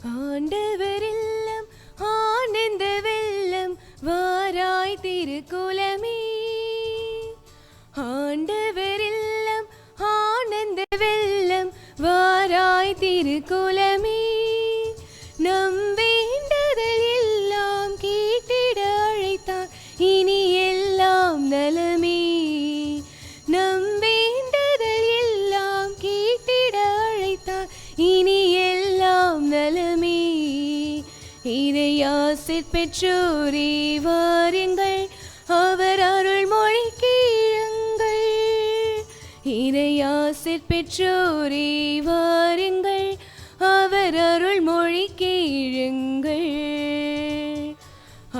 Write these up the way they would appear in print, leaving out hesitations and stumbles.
ஆண்டவரெல்லாம் ஆனந்த வெள்ளம் வாராய் திருக்குலமே. ஆண்டவரெல்லாம் ஆனந்த வெள்ளம் வாராய் திருக்குலமே. நம் வேண்டுதல் எல்லாம் கேட்டிட அழைத்தார் இனி எல்லாம் நலமே. நம் வேண்டுதல் எல்லாம் கேட்டிட அழைத்தார் இனி எல்லாம் நலமே. இறையாசிர் பெற்றோரே வாருங்கள், அவர் அருள் மொழி கேளுங்கள். இறையாசிர் பெற்றோரே வாருங்கள், அவர் அருள் மொழி கேளுங்கள்.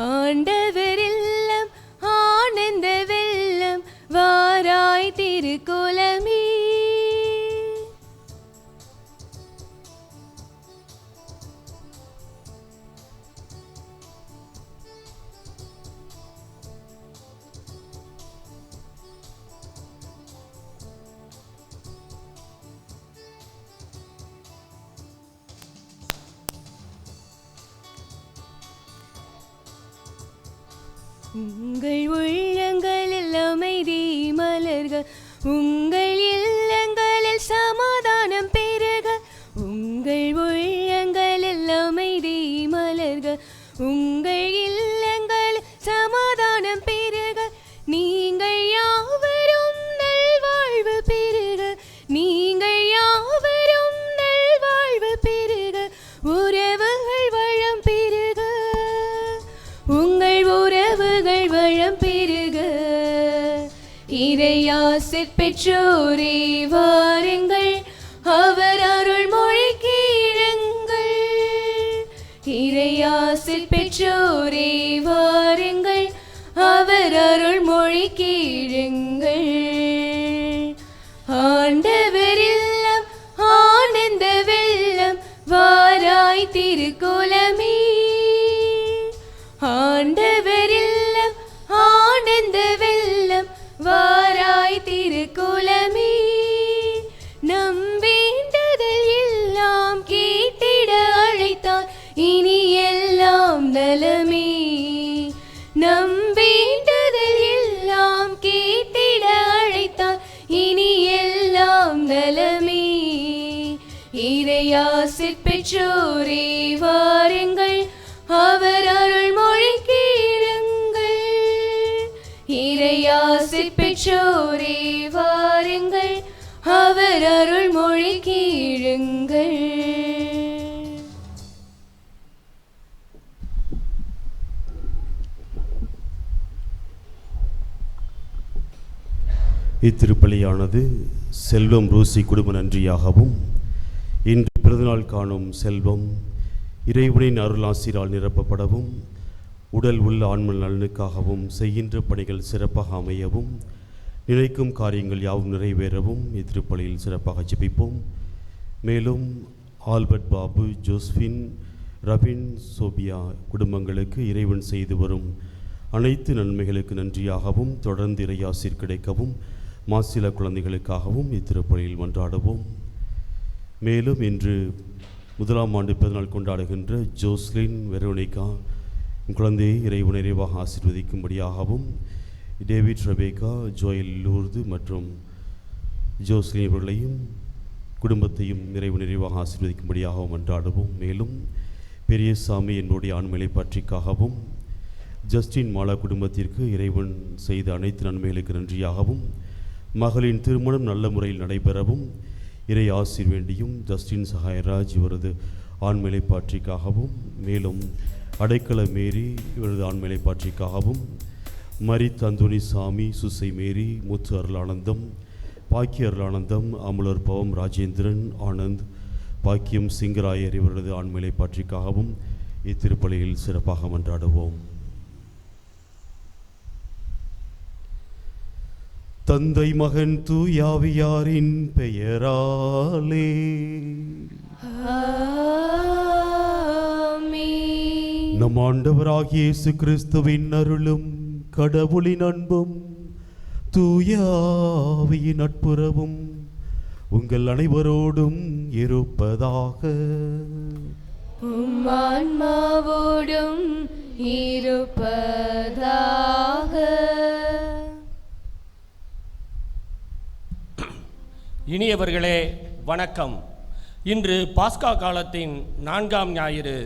ஆண்டவரெல்லாம் ஆனந்த வெள்ளம் வாராய் திருக்குலமே. உங்கள் உள்ளங்களில் அமைதி மலர்க, உங்கள் இல்லங்களில் சமாதானம் பெருக. உங்கள் உள்ளங்களில் அமைதி மலர்க, உங்கள் இல்லங்களில் சமாதானம் பெருக. நீங்கள் யாவரும் நல்வாழ்வு பெருக, நீங்கள் யாவரும் நல்வாழ்வு பெருக. உறவுகள் வளம் பெருக, உங்கள் உறவுகள் வளம் பெருக. இறையாசிர் பெற்றோரே வாருங்கள், அவர் அருள் மொழி கேளுங்கள். இறையாசிர் பெற்றோரே வாருங்கள், அவர் அருள் மொழி கேளுங்கள். ஆண்டவரெல்லாம் ஆனந்த வெள்ளம் வாராய் திருக்குலமே. ஆண்டவரெல்லாம் ஆனந்த வெள்ளம் வாராய் திருக்குலமே. நம் வேண்டுதல் எல்லாம் கேட்டிட அழைத்தார் இனி எல்லாம் நலமே. நம் வேண்டுதல் எல்லாம் கேட்டிட அழைத்தார் இனி எல்லாம் நலமே. இறையாசிர் பெற்றோரே வாருங்கள், அவர் அருள் மொழி கேளுங்கள். இறையாசிர் பெற்றோரே வாருங்கள், அவர் அருள் மொழி கேளுங்கள். இத்திருப்பலியானது செல்வம் ரூசி குடும்ப நன்றியாகவும், இன்று பிறந்தநாள் காணும் செல்வம் இறைவனின் அருளாசிரால் நிரப்பப்படவும், உடல் உள்ள ஆன்ம நலனுக்காகவும், செய்கின்ற பணிகள் சிறப்பாக அமையவும், நினைக்கும் காரியங்கள் யாவும் நிறைவேறவும் இத்திருப்பலியில் சிறப்பாக ஜெபிப்போம். மேலும் ஆல்பர்ட் பாபு, ஜோஸ்பின், ரபின், சோபியா குடும்பங்களுக்கு இறைவன் செய்து வரும் அனைத்து நன்மைகளுக்கு நன்றியாகவும், தொடர்ந்து இறையாசிர் கிடைக்கவும், மாசில குழந்தைகளுக்காகவும் இத்திருப்பலியில் மன்றாடுவோம். மேலும் இன்று 1ஆம் ஆண்டு பிறந்தநாள் கொண்டாடுகின்ற ஜோஸ்லின், வெரோனிகா குழந்தையை இறைவன் நிறைவாக ஆசீர்வதிக்கும்படியாகவும், டேவிட், ரெபேக்கா, ஜோயல், லூர்து மற்றும் ஜோஸ்லின் இவர்களையும் குடும்பத்தையும் இறைவன் நிறைவாக ஆசீர்வதிக்கும்படியாகவும் மன்றாடுவோம். மேலும் பெரியசாமி என்னுடைய ஆண்மையை பற்றிக்காகவும், ஜஸ்டின் மாலா குடும்பத்திற்கு இறைவன் செய்த அனைத்து நன்மைகளுக்கு நன்றியாகவும், மகளின் திருமணம் நல்ல முறையில் நடைபெறவும் இறை ஆசீர் வேண்டியும், ஜஸ்டின் சகாயராஜ் இவரது ஆண்மையை பாற்றிக்காகவும், மேலும் அடைக்கல மேரி இவரது ஆண்மையை பாற்றிக்காகவும், மரித் அந்தோனி சாமி, சுசை மேரி, முத்து அருளானந்தம், பாக்கிய அருளானந்தம், அமுலர் பவம், ராஜேந்திரன், ஆனந்த், பாக்கியம் சிங்கராயர் இவரது ஆண்மையை பாற்றிக்காகவும் இத்திருப்பலியில் சிறப்பாக மன்றாடுவோம். தந்தை, மகன், தூயாவியாரின் பெயராலே ஆமென். நம் ஆண்டவராகிய இயேசு கிறிஸ்துவின் அருளும், கடவுளின் அன்பும், தூயாவியின் நட்புறவும் உங்கள் அனைவரோடும் இருப்பதாக. ஆன்மாவோடும் இருப்பதாக. இனியவர்களே வணக்கம். இன்று பாஸ்கா காலத்தின் 4ஆம் ஞாயிறு.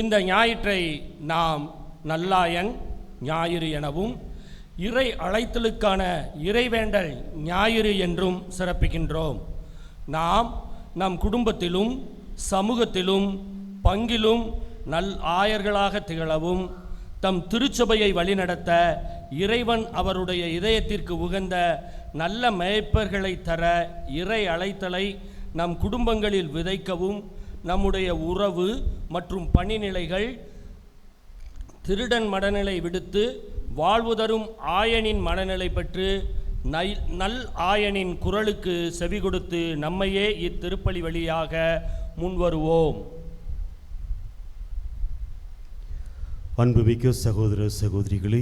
இந்த ஞாயிற்றை நாம் நல்லாயன் ஞாயிறு எனவும் இறை அழைத்தலுக்கான இறைவேண்டல் ஞாயிறு என்றும் சிறப்பிக்கின்றோம். நாம் நம் குடும்பத்திலும் சமூகத்திலும் பங்கிலும் நல் ஆயர்களாக திகழவும் தம் திருச்சபையை வழிநடத்த இறைவன் அவருடைய இதயத்திற்கு உகந்த நல்ல மேய்ப்பர்களை தர இறை அழைத்தலை நம் குடும்பங்களில் விதைக்கவும் நம்முடைய உறவு மற்றும் பணிநிலைகள் திருடன் மனநிலை விடுத்து வாழ்வு தரும் ஆயனின் மனநிலை பெற்று நல் ஆயனின் குரலுக்கு செவி கொடுத்து நம்மையே இத்திருப்பலி வழியாக முன்வருவோம். அன்புமிக்க சகோதர சகோதரிகளே,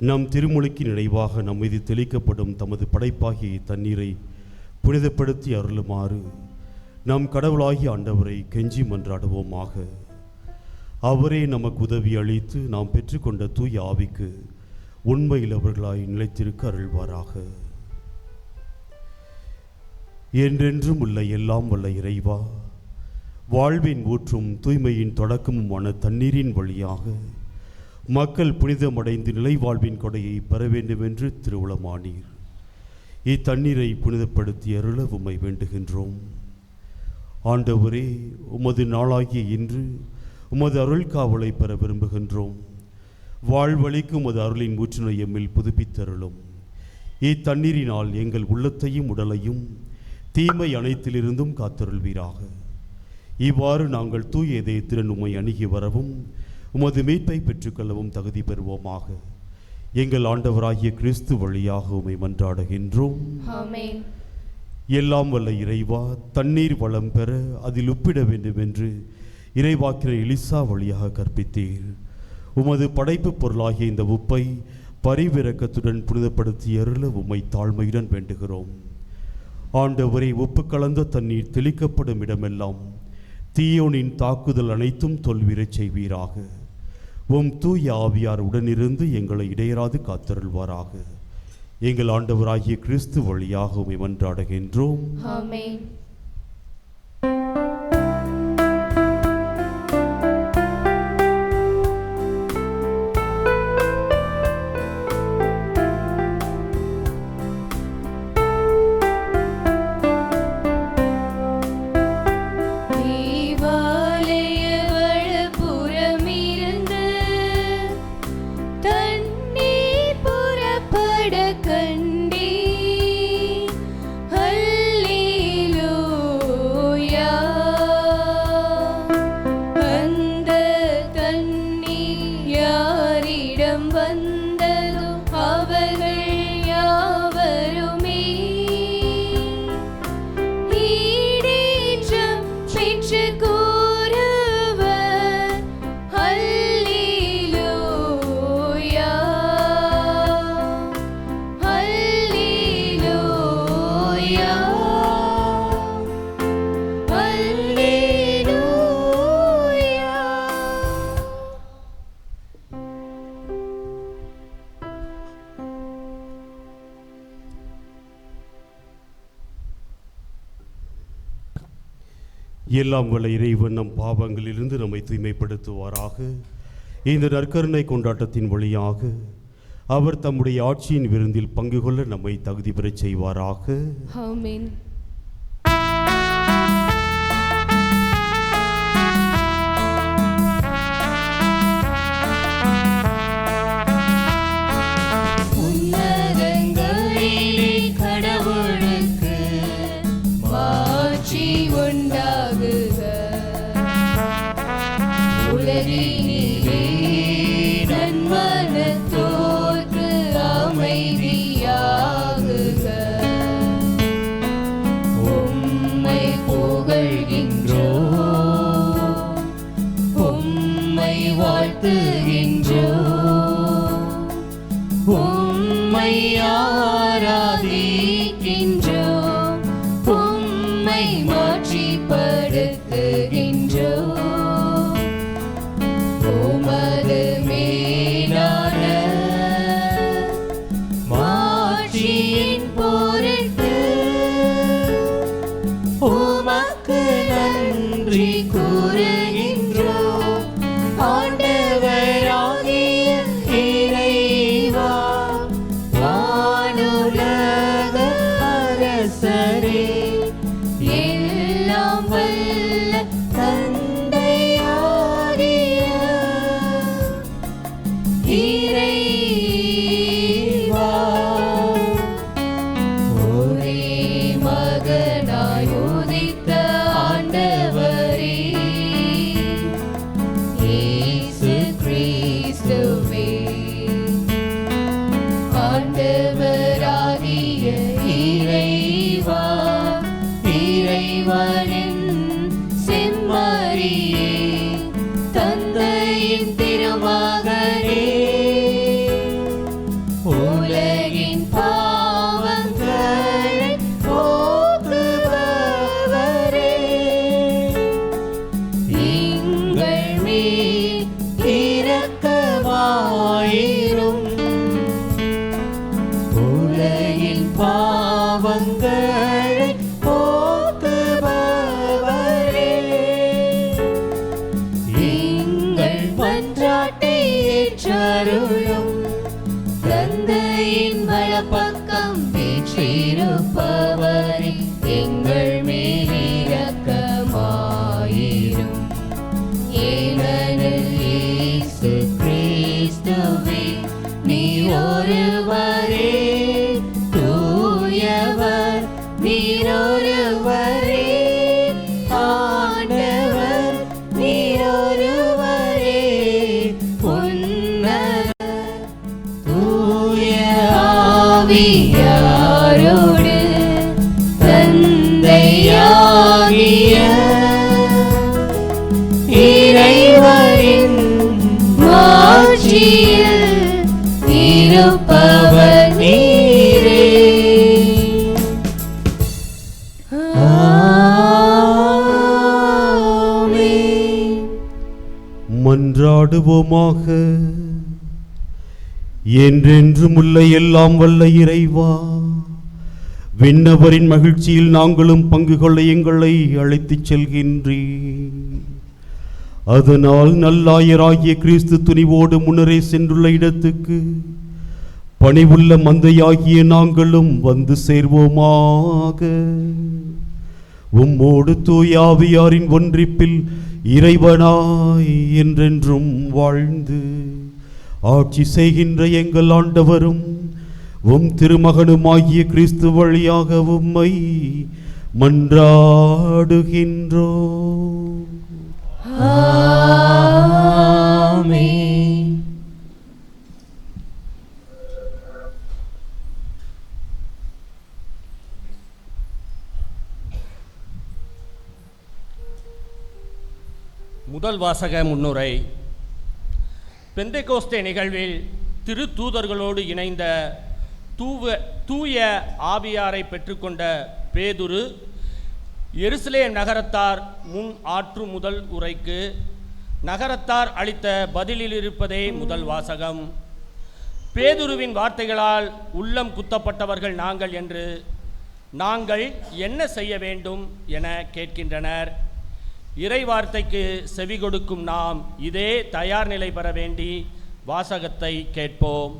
நம் திருமொழிக்கு நினைவாக நம் மீது தெளிக்கப்படும் தமது படைப்பாகிய தண்ணீரை புனிதப்படுத்தி அருளுமாறு நம் கடவுளாகிய ஆண்டவரை கெஞ்சி மன்றாடுவோமாக. அவரே நமக்கு உதவி அளித்து நாம் பெற்றுக்கொண்ட தூய ஆவிக்கு உண்மையில் அவர்களாய் நிலைத்திருக்க அருள்வாராக. என்றென்றும் உள்ள எல்லாம் வல்ல இறைவா, வாழ்வின் ஊற்றும் தூய்மையின் தொடக்கமுமான தண்ணீரின் வழியாக மக்கள் புனிதமடைந்து நிலை வாழ்வின் கொடையை பெற வேண்டும் என்று திருவுளமானீர். இத்தண்ணீரை புனிதப்படுத்தி அருள உம்மை வேண்டுகின்றோம். ஆண்டவரே, உமது நாளாகிய இன்று உமது அருள் காவலை பெற விரும்புகின்றோம். வாழ்வழிக்கு உமது அருளின் ஊற்றினை எம்மில் புதுப்பித்தருளும். இத்தண்ணீரினால் எங்கள் உள்ளத்தையும் உடலையும் தீமை அனைத்திலிருந்தும் காத்தருள்வீராக. இவ்வாறு நாங்கள் தூய இதயத்துடன் உம்மை அணுகி வரவும் உமது மீட்பை பெற்றுக்கொள்ளவும் தகுதி பெறுவோமாக. எங்கள் ஆண்டவராகிய கிறிஸ்து வழியாக உம்மை மன்றாடுகின்றோம். ஆமென். எல்லாம் வல்ல இறைவா, தண்ணீர் வளம் பெற அதில் உப்பிட வேண்டும் என்று இறைவாக்கினர் எலிசா வழியாக கற்பித்தீர். உமது படைப்பு பொருளாகிய இந்த உப்பை பரிவிரக்கத்துடன் புனிதப்படுத்தி அருள உம்மை தாழ்மையுடன் வேண்டுகிறோம். ஆண்டவரே, உப்பு கலந்த தண்ணீர் தெளிக்கப்படும் இடமெல்லாம் தீயோனின் தாக்குதல் அனைத்தும் தோல்வியறச் செய்வீராக. உம் தூய ஆவியார் உடனிருந்து எங்களை இடையராது காத்தருள்வாராக. எங்கள் ஆண்டவராகிய கிறிஸ்து வழியாக உம்மை மன்றாடுகின்றோம். ஆமென். எல்லாம் வல்ல இறைவன் நம் பாவங்களிலிருந்து நம்மை தூய்மைப்படுத்துவாராக. இந்த நற்கருணை கொண்டாட்டத்தின் வழியாக அவர் தம்முடைய ஆட்சியின் விருந்தில் பங்கு கொள்ள நம்மை தகுதி பெறச் செய்வாராக. ஆமென். நன்மனத்தோர்க்கு அமைதியாகுக. நன்றி கூறுகின்றோம். ஆண்டவராகிய இறைவா, வானுலக அரசரே, எல்லாம் வல்ல தந்தையாகிய இறைவா, ஒரே மகனாய் உதித்த ஆண்டவரே, இயேசு கிறிஸ்துவே, ஆண்டவராகிய இறைவா, இறைவனின் செம்மறியே, தந்தையின் திருமகனே, உலகின் பாவங்களை போக்குபவரே, எங்கள் மேல் இரக்கமாயிரும். உலகின் பாவங்களை போக்குபவரே, எங்கள் மன்றாட்டை ஏற்றருளும். தந்தையின் வலப்பக்கம் வீற்றிருப்பவரே, எங்கள் மேல் இரக்கமாயிரும். ஏனெனில் இயேசு கிறிஸ்துவே, நீ ஒருவரே தூயவர், நீர் ஒருவரே ஆண்டவர், நீர் ஒருவரே உன்னதர். தூய ஆவியாரோடு தந்தையாகிய இறைவனின் மாட்சியில் இருப்பவர் நீரே. ஆமென். மன்றாடுவோமாக. என்றென்றும் உள்ள எல்லாம் வல்ல இறைவா, விண்ணவரின் மகிழ்ச்சியில் நாங்களும் பங்கு கொள்ள எங்களை அழைத்துச் செல்கின்றீர். அதனால் நல்லாயராகிய கிறிஸ்து துணிவோடு முன்னரே சென்றுள்ள இடத்துக்கு பணிவுள்ள மந்தையாகிய நாங்களும் வந்து சேர்வோமாக. உம்மோடு தூய ஆவியாரின் ஒன்றிப்பில் இறைவனாய் என்றென்றும் வாழ்ந்து ஆட்சி செய்கின்ற எங்கள் ஆண்டவரும் உம் திருமகனுமாகிய கிறிஸ்து வழியாக உம்மை மன்றாடுகின்றோம். ஆமென். முதல் வாசக முன்னுரை. பெந்தைகோஸ்தே நிகழ்வில் திருத்தூதர்களோடு இணைந்த தூய ஆவியாரை பெற்றுக்கொண்ட பேதுரு எருசலேம் நகரத்தார் முன் ஆற்றும் முதல் உரைக்கு நகரத்தார் அளித்த பதிலில் இருப்பதே முதல் வாசகம். பேதுருவின் வார்த்தைகளால் உள்ளம் குத்தப்பட்டவர்கள் நாங்கள் என்று நாங்கள் என்ன செய்ய வேண்டும் என கேட்கின்றனர். இறை வார்த்தைக்கு செவி கொடுக்கும் நாம் இதே தயார் நிலை பெற வேண்டி வாசகத்தை கேட்போம்.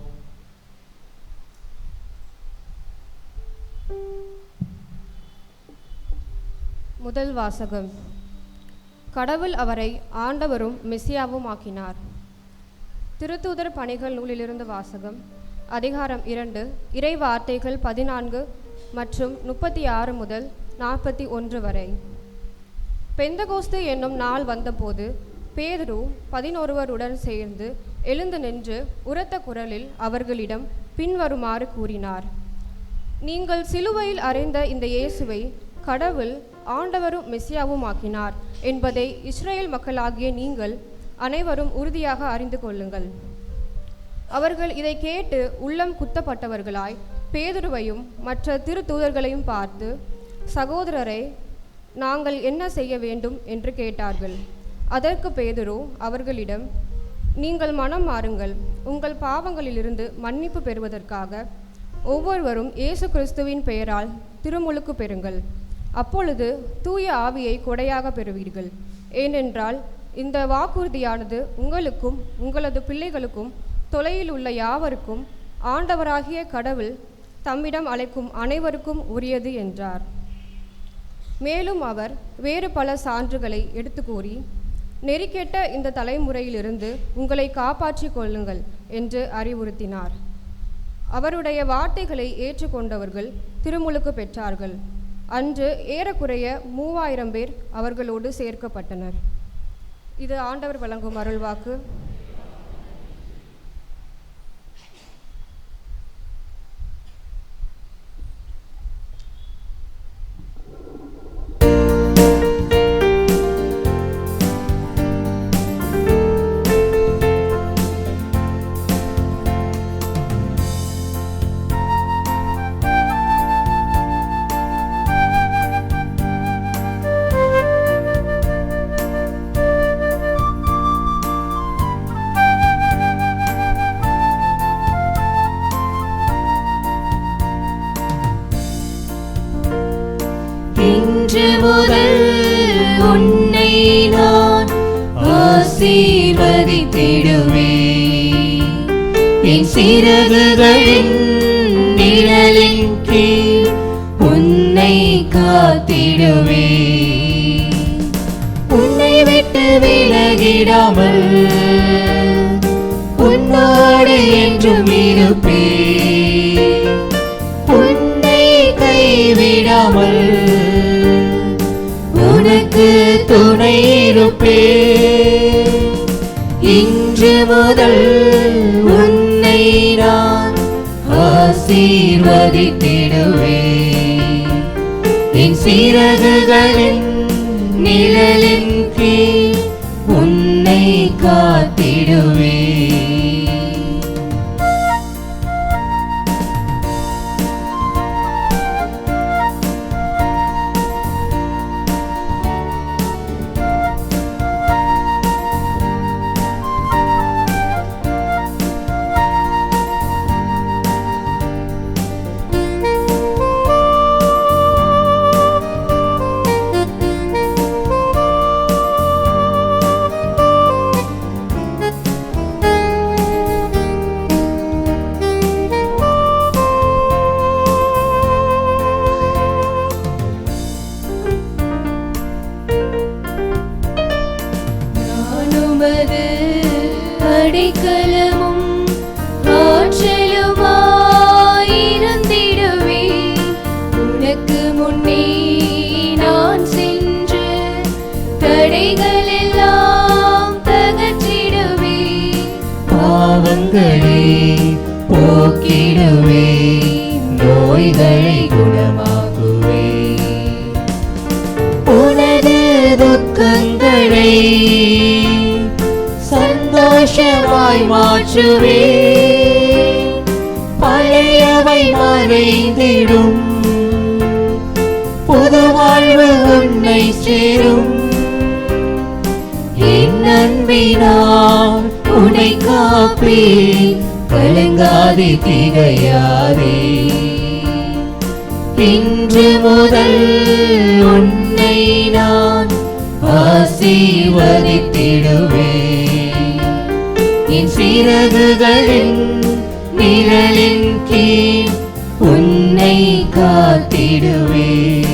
முதல் வாசகம். கடவுள் அவரை ஆண்டவரும் மெசியாவும் ஆக்கினார். திருத்தூதர் பணிகள் நூலிலிருந்து வாசகம். அதிகாரம் 2, இறை வார்த்தைகள் 14 மற்றும் 36 முதல் 41 வரை. பெந்தகோஸ்து என்னும் நாள் வந்தபோது பேதுரு 11 சேர்ந்து எழுந்து நின்று உரத்த குரலில் அவர்களிடம் பின்வருமாறு கூறினார். நீங்கள் சிலுவையில் அறைந்த இந்த இயேசுவை கடவுள் ஆண்டவரும் மெசியாவும் ஆக்கினார் என்பதை இஸ்ரேல் மக்களாகிய நீங்கள் அனைவரும் உறுதியாக அறிந்து கொள்ளுங்கள். அவர்கள் இதை கேட்டு உள்ளம் குத்தப்பட்டவர்களாய் பேதுருவையும் மற்ற திருத்தூதர்களையும் பார்த்து, சகோதரரை, நாங்கள் என்ன செய்ய வேண்டும் என்று கேட்டார்கள். அதற்கு பேதுரு அவர்களிடம், நீங்கள் மனம் மாறுங்கள், உங்கள் பாவங்களிலிருந்து மன்னிப்பு பெறுவதற்காக ஒவ்வொருவரும் இயேசு கிறிஸ்துவின் பெயரால் திருமுழுக்கு பெறுங்கள். அப்பொழுது தூய ஆவியை கொடையாக பெறுவீர்கள். ஏனென்றால் இந்த வாக்குறுதியானது உங்களுக்கும் உங்களது பிள்ளைகளுக்கும் தொலையில் உள்ள யாவருக்கும் ஆண்டவராகிய கடவுள் தம்மிடம் அழைக்கும் அனைவருக்கும் உரியது என்றார். மேலும் அவர் வேறு பல சான்றுகளை எடுத்து கூறி, நெறிக்கெட்ட இந்த தலைமுறையிலிருந்து உங்களை காப்பாற்றிக் கொள்ளுங்கள் என்று அறிவுறுத்தினார். அவருடைய வார்த்தைகளை ஏற்றுக்கொண்டவர்கள் திருமுழுக்கு பெற்றார்கள். அன்று ஏறக்குறைய 3000 பேர் அவர்களோடு சேர்க்கப்பட்டனர். இது ஆண்டவர் வழங்கும் அருள்வாக்கு. இன்று முதல் உன்னை நான் ஆசீர்வதித்திடுவேன். என் சிறகுகளின் நிழலின் கீழ் உன்னை காத்திடுவேன். உன்னை விட்டு விலகிடாமல் உன்னோடு என்றும் இருப்பேன். உன்னை கைவிடாமல் உனக்கு துணை இருப்பேன். இன்று முதல் உன்னை நான் ஆசீர்வதித்திடுவேன். என் சிறகுகளின் நிழலின் கீழ் உன்னை காத்திடுவேன். அடைக்கலமும் ஆற்றலுமாயிருந்திடுவேன். உனக்கு முன்னே நான் சென்று தடைகள் எல்லாம் தகற்றிடுவேன். பாவங்களை போக்கிடுவேன், நோய்களை குணமாக்குவேன். உனது துக்கங்களை சந்தோஷமாய் மாற்றுவேன். பழையவை மறைந்திடும், புது வாழ்வு உன்னை சேரும். என் அன்பினால் உன்னை காப்பேன், கலங்காதே திகையாதே. இன்று முதல் உன்னை நான் ஆசீர்வதித்திடுவேன். என் சிறகுகளின் நிழலின் கீழ் உன்னை காத்திடுவேன்.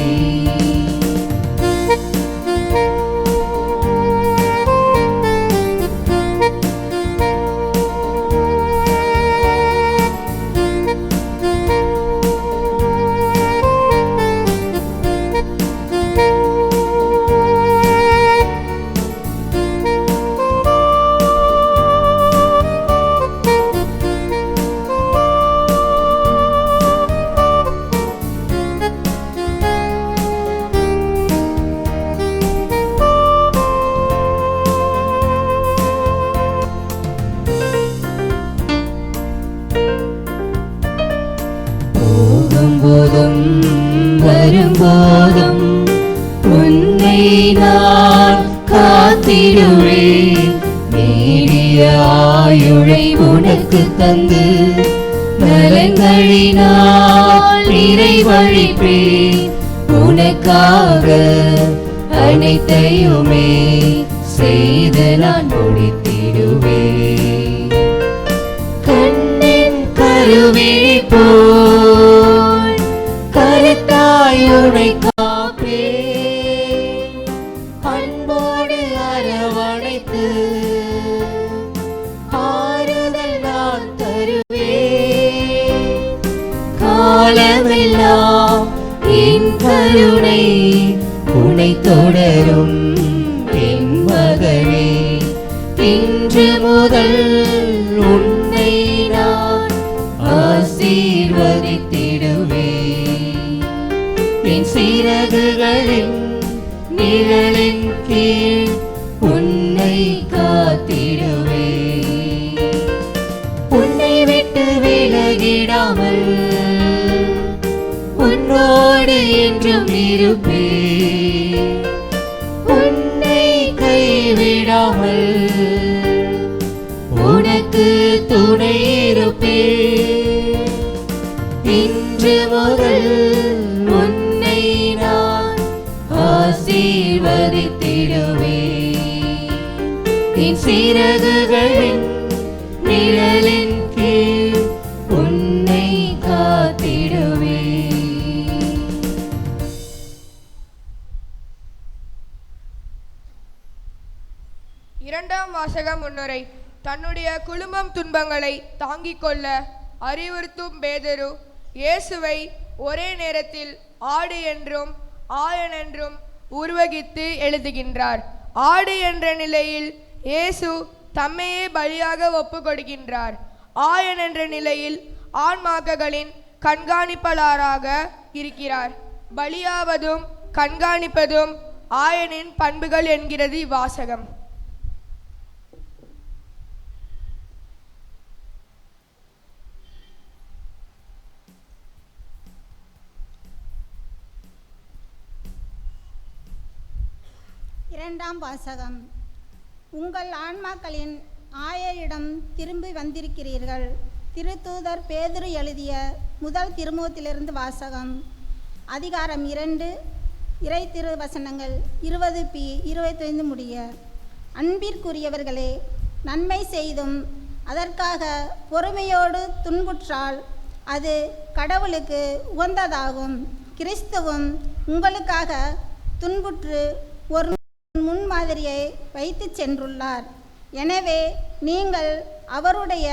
போதும் வரும்போதும் உன்னை நான் காத்திடுவேன். நீடிய ஆயுளை உனக்கு தந்து நலங்களினால் நிறைவழிப்பேன். உனக்காக அனைத்தையுமே செய்து நான் முடித்திடுவேன். கண்ணின் கருவிழி போல் கருத்தாய் உனை காப்பேன். அன்போடு அரவணைத்து ஆறுதல் நான் தருவேன். காலமெல்லாம் என் கருணை உனை தொடரும் என் மகனே. இன்று முதல் உன்னை நான் ஆசீர்வதித்திடுவேன். என் சிறகுகளின் நிழலின் கீழ் உன்னை காத்திடுவேன். உன்னை விட்டு விலகிடாமல் உன்னோடு என்றும் இருப்பேன். உன்னை கைவிடாமல் உனக்கு துணை இருப்பேன். இன்று முதல் உன்னை நான் ஆசீர்வதித்திடுவேன். என் சிறகுகளின் நிழலின் கீழ் உன்னை காத்திடுவேன். இரண்டாம் வாசக முன்னுரை. தன்னுடைய குழுமம் துன்பங்களை தாங்கிக் கொள்ள அறிவுறுத்தும் பேதுரு இயேசுவை ஒரே நேரத்தில் ஆடு என்றும் ஆயன் என்றும் உருவகித்து எழுதுகின்றார். ஆடு என்ற நிலையில் இயேசு தம்மையே பலியாக ஒப்பு கொடுக்கின்றார். ஆயன் என்ற நிலையில் ஆன்மாக்களின் கண்காணிப்பாளராக இருக்கிறார். பலியாவதும் கண்காணிப்பதும் ஆயனின் பண்புகள் என்கிறது இவ்வாசகம். இரண்டாம் வாசகம். உங்கள் ஆன்மாக்களின் ஆயரிடம் திரும்பி வந்திருக்கிறீர்கள். திருத்தூதர் பேதுரு எழுதிய முதல் திருமுகத்திலிருந்து வாசகம். அதிகாரம் 2, இறை திருவசனங்கள் 20-25 முடிய. அன்பிற்குரியவர்களே, நன்மை செய்தும் அதற்காக பொறுமையோடு துன்புற்றால் அது கடவுளுக்கு உகந்ததாகும். கிறிஸ்துவும் உங்களுக்காக துன்புற்று ஒரு முன்மாதிரியை வைத்து சென்றுள்ளார். எனவே நீங்கள் அவருடைய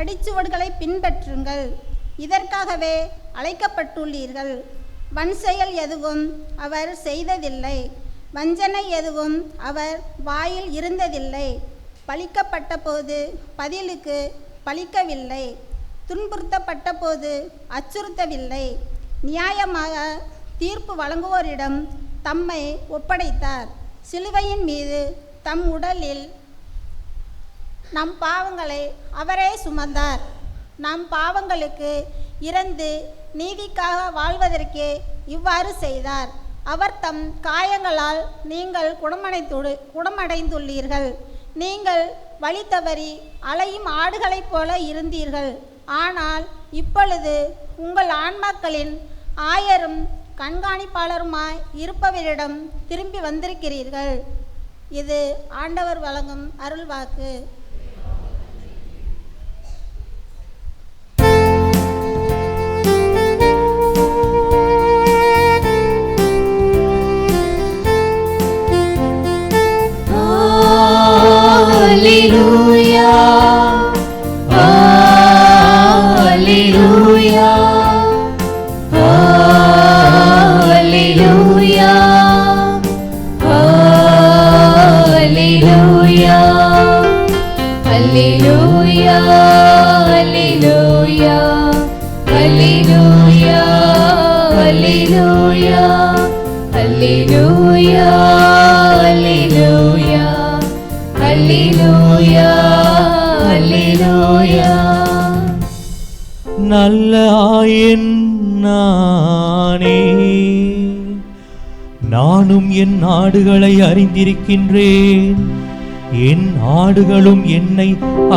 அடிச்சுவடுகளை பின்பற்றுங்கள். இதற்காகவே அழைக்கப்பட்டுள்ளீர்கள். வன்செயல் எதுவும் அவர் செய்ததில்லை, வஞ்சனை எதுவும் அவர் வாயில் இருந்ததில்லை. பழிக்கப்பட்ட போது பதிலுக்கு பழிக்கவில்லை, துன்புறுத்தப்பட்ட போது அச்சுறுத்தவில்லை. நியாயமாக தீர்ப்பு வழங்குவோரிடம் தம்மை ஒப்படைத்தார். சிலுவையின் மீது தம் உடலில் நம் பாவங்களை அவரே சுமந்தார். நம் பாவங்களுக்கு இறந்து நீதிக்காக வாழ்வதற்கே இவ்வாறு செய்தார். அவர் தம் காயங்களால் நீங்கள் குணமடைந்துள்ளீர்கள். நீங்கள் வழி தவறி அலையும் ஆடுகளைப் போல இருந்தீர்கள். ஆனால் இப்பொழுது உங்கள் ஆன்மாக்களின் ஆயரும் கண்காணிப்பாளருமாய் இருப்பவரிடம் திரும்பி வந்திருக்கிறீர்கள். இது ஆண்டவர் வழங்கும் அருள்வாக்கு. Alleluia, Alleluia, Alleluia, Alleluia, Alleluia, Alleluia, Alleluia, Alleluia, Alleluia, Alleluia. Alleluia, Alleluia. நல்ல ஆயன் நானே, நானும் என் ஆடுகளை அறிந்திருக்கின்றேன், என் ஆடுகளும் என்னை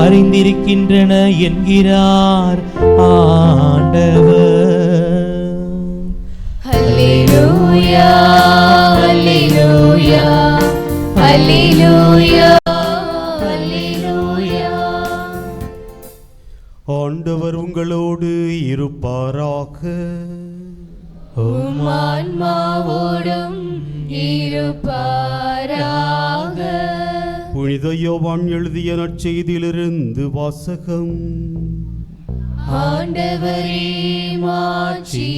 அறிந்திருக்கின்றன என்கிறார் ஆண்டவர். Alleluia, அல்லேலூயா அல்லேலூயா அல்லேலூயா. ஆண்டவர் உங்களோடு இருப்பாராக. உம் ஆன்மாவோடும் இருப்பாராக. புனித யோவான் எழுதிய நற்செய்தியிலிருந்து வாசகம். ஆண்டவரே மாட்சி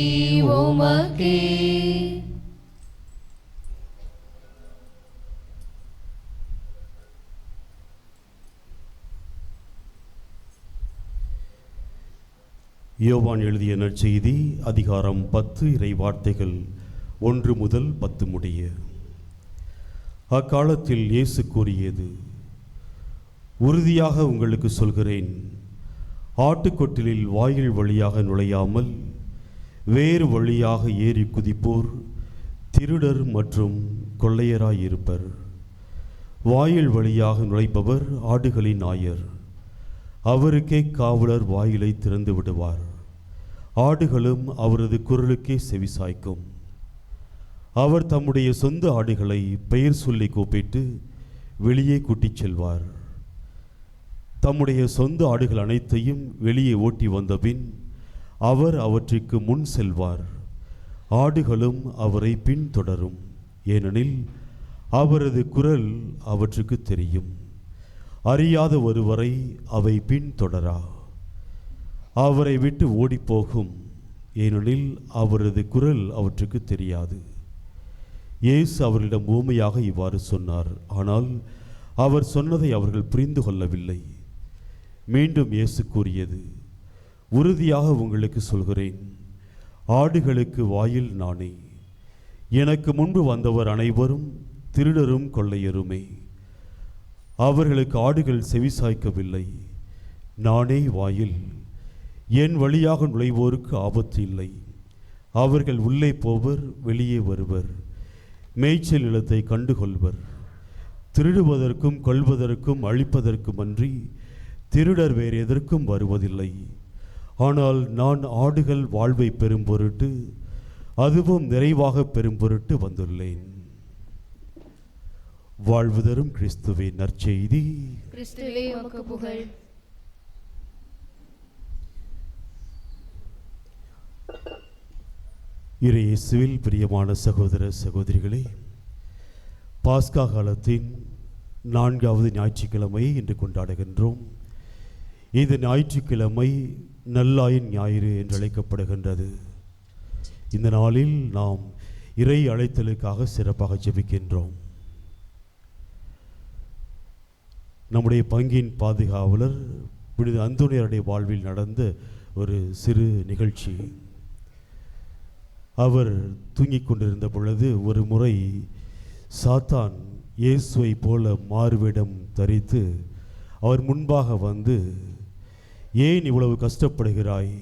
உமக்கே. யோவான் எழுதிய நற்செய்தி அதிகாரம் 10 இறை வார்த்தைகள் 1 முதல் 10 முடிய. அக்காலத்தில் இயேசு கூறியது, உறுதியாக உங்களுக்கு சொல்கிறேன், ஆட்டுக்கொட்டிலில் வாயில் வழியாக நுழையாமல் வேறு வழியாக ஏறி குதிப்போர் திருடர் மற்றும் கொள்ளையராயிருப்பர். வாயில் வழியாக நுழைப்பவர் ஆடுகளின் ஆயர். அவருக்கே காவலர் வாயிலை திறந்து விடுவார். ஆடுகளும் அவரது குரலுக்கே செவிசாய்க்கும். அவர் தம்முடைய சொந்த ஆடுகளை பெயர் சொல்லி கூப்பிட்டு வெளியே கூட்டிச் செல்வார். தம்முடைய சொந்த ஆடுகள் அனைத்தையும் வெளியே ஓட்டி வந்தபின் அவர் அவற்றிற்கு முன் செல்வார். ஆடுகளும் அவரை பின்தொடரும், ஏனெனில் அவரது குரல் அவற்றுக்கு தெரியும். அறியாத ஒருவரை அவை பின்தொடரா. அவரை விட்டு ஓடிப்போகும், ஏனெனில் அவரது குரல் அவற்றுக்கு தெரியாது. இயேசு அவர்களிடம் ஊமையாக இவ்வாறு சொன்னார். ஆனால் அவர் சொன்னதை அவர்கள் புரிந்து கொள்ளவில்லை. மீண்டும் இயேசு கூறியது, உறுதியாக உங்களுக்கு சொல்கிறேன், ஆடுகளுக்கு வாயில் நானே. எனக்கு முன்பு வந்தவர் அனைவரும் திருடரும் கொள்ளையருமே. அவர்களுக்கு ஆடுகள் செவிசாய்க்கவில்லை. நானே வாயில். என் வழியாக நுழைவோருக்கு ஆபத்து இல்லை. அவர்கள் உள்ளே போவர், வெளியே வருவர், மேய்ச்சல் நிலத்தை கண்டுகொள்வர். திருடுவதற்கும் கொல்வதற்கும் அழிப்பதற்கும் அன்றி திருடர் வேறு எதற்கும் வருவதில்லை. ஆனால் நான் ஆடுகள் வாழ்வை பெறும் பொருட்டு, அதுவும் நிறைவாக பெறும் பொருட்டு வந்துள்ளேன். வாழ்வு தரும் கிறிஸ்துவே நற்செய்தி. கிறிஸ்துவே உமக்கு புகழ். இறை இயேசுவில் பிரியமான சகோதர சகோதரிகளே, பாஸ்கா காலத்தின் 4வது ஞாயிற்றுக்கிழமையை இன்று கொண்டாடுகின்றோம். இந்த ஞாயிற்றுக்கிழமை நல்லாயின் ஞாயிறு என்று அழைக்கப்படுகின்றது. இந்த நாளில் நாம் இறை அழைத்தலுக்காக சிறப்பாக ஜெபிக்கின்றோம். நம்முடைய பங்கின் பாதுகாவலர் புனித அந்தோனியாருடைய வாழ்வில் நடந்த ஒரு சிறு நிகழ்ச்சி. அவர் தூங்கிக் கொண்டிருந்த பொழுது ஒரு முறை சாத்தான் இயேசுவை போல மாறுவேடம் தரித்து அவர் முன்பாக வந்து, ஏன் இவ்வளவு கஷ்டப்படுகிறாய்?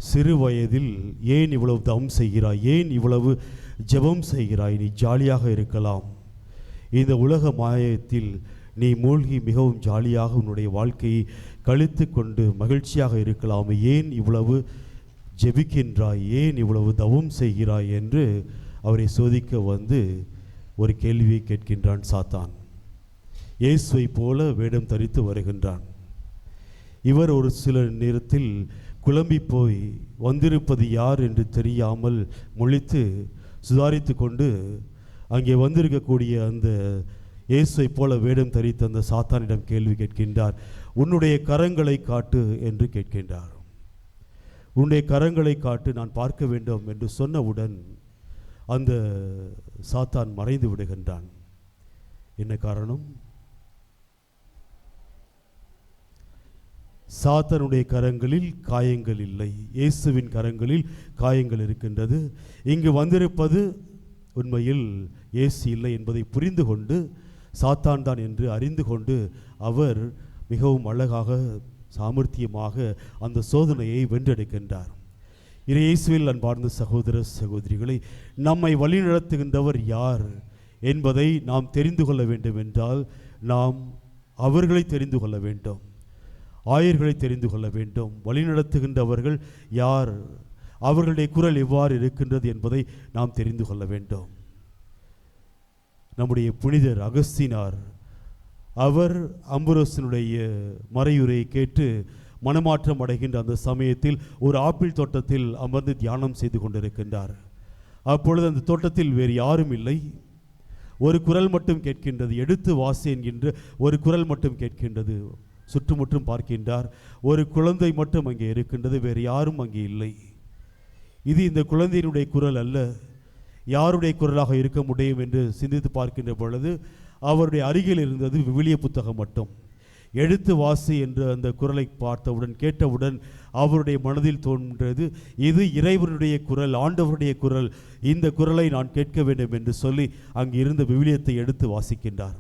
சிறு வயதில் ஏன் இவ்வளவு தவம் செய்கிறாய்? ஏன் இவ்வளவு ஜெபம் செய்கிறாய்? நீ ஜாலியாக இருக்கலாம். இந்த உலக மாயத்தில் நீ மூழ்கி மிகவும் ஜாலியாக உன்னுடைய வாழ்க்கையை கழித்து கொண்டு மகிழ்ச்சியாக இருக்கலாமே. ஏன் இவ்வளவு ஜெபிக்கின்றாய்? ஏன் இவ்வளவு தவம் செய்கிறாய் என்று அவரை சோதிக்க வந்து ஒரு கேள்வியை கேட்கின்றான் சாத்தான். இயேசுவை போல வேடம் தரித்து வருகின்றான். இவர் ஒரு சில நேரத்தில் குழம்பி போய் வந்திருப்பது யார் என்று தெரியாமல் முழித்து சுதாரித்து கொண்டு அங்கே வந்திருக்கக்கூடிய அந்த இயேசுவை போல வேடம் தரித்த அந்த சாத்தானிடம் கேள்வி கேட்கின்றார். உன்னுடைய கரங்களை காட்டு என்று கேட்கின்றார். உன்னுடைய கரங்களை காட்டு, நான் பார்க்க வேண்டும் என்று சொன்னவுடன் அந்த சாத்தான் மறைந்து விடுகின்றான். என்ன காரணம்? சாத்தானுடைய கரங்களில் காயங்கள் இல்லை, இயேசுவின் கரங்களில் காயங்கள் இருக்கின்றது. இங்கு வந்திருப்பது உண்மையில் இயேசு இல்லை என்பதை புரிந்து கொண்டு, சாத்தான் தான் என்று அறிந்து கொண்டு அவர் மிகவும் அழகாக சாமர்த்தியமாக அந்த சோதனையை வென்றெடுக்கின்றார். இயேசுவில் அன்பார்ந்த சகோதர சகோதரிகளை, நம்மை வழிநடத்துகின்றவர் யார் என்பதை நாம் தெரிந்து கொள்ள வேண்டும் என்றால் நாம் அவர்களை தெரிந்து கொள்ள வேண்டும், ஆயர்களை தெரிந்து கொள்ள வேண்டும். வழிநடத்துகின்றவர்கள் யார், அவர்களுடைய குரல் எவ்வாறு இருக்கின்றது என்பதை நாம் தெரிந்து கொள்ள வேண்டும். நம்முடைய புனிதர் அகஸ்தினார் அவர் அம்புரோசனுடைய மறையுரையை கேட்டு மனமாற்றம் அடைகின்ற அந்த சமயத்தில் ஒரு ஆப்பிள் தோட்டத்தில் அமர்ந்து தியானம் செய்து கொண்டிருக்கின்றார். அப்பொழுது அந்த தோட்டத்தில் வேறு யாரும் இல்லை. ஒரு குரல் மட்டும் கேட்கின்றது, எடுத்து வாசி என்கின்ற ஒரு குரல் மட்டும் கேட்கின்றது. சுற்றுமுற்றும் பார்க்கின்றார், ஒரு குழந்தை மட்டும் அங்கே இருக்கின்றது, வேறு யாரும் அங்கே இல்லை. இது இந்த குழந்தையினுடைய குரல் அல்ல, யாருடைய குரலாக இருக்க முடியும் என்று சிந்தித்து பார்க்கின்ற பொழுது அவருடைய அருகில் இருந்தது விவிலிய புத்தகம் மட்டும். எடுத்து வாசி என்று அந்த குரலை பார்த்தவுடன் கேட்டவுடன் அவருடைய மனதில் தோன்றது, இது இறைவனுடைய குரல், ஆண்டவருடைய குரல், இந்த குரலை நான் கேட்க வேண்டும் என்று சொல்லி அங்கு இருந்த விவிலியத்தை எடுத்து வாசிக்கின்றார்.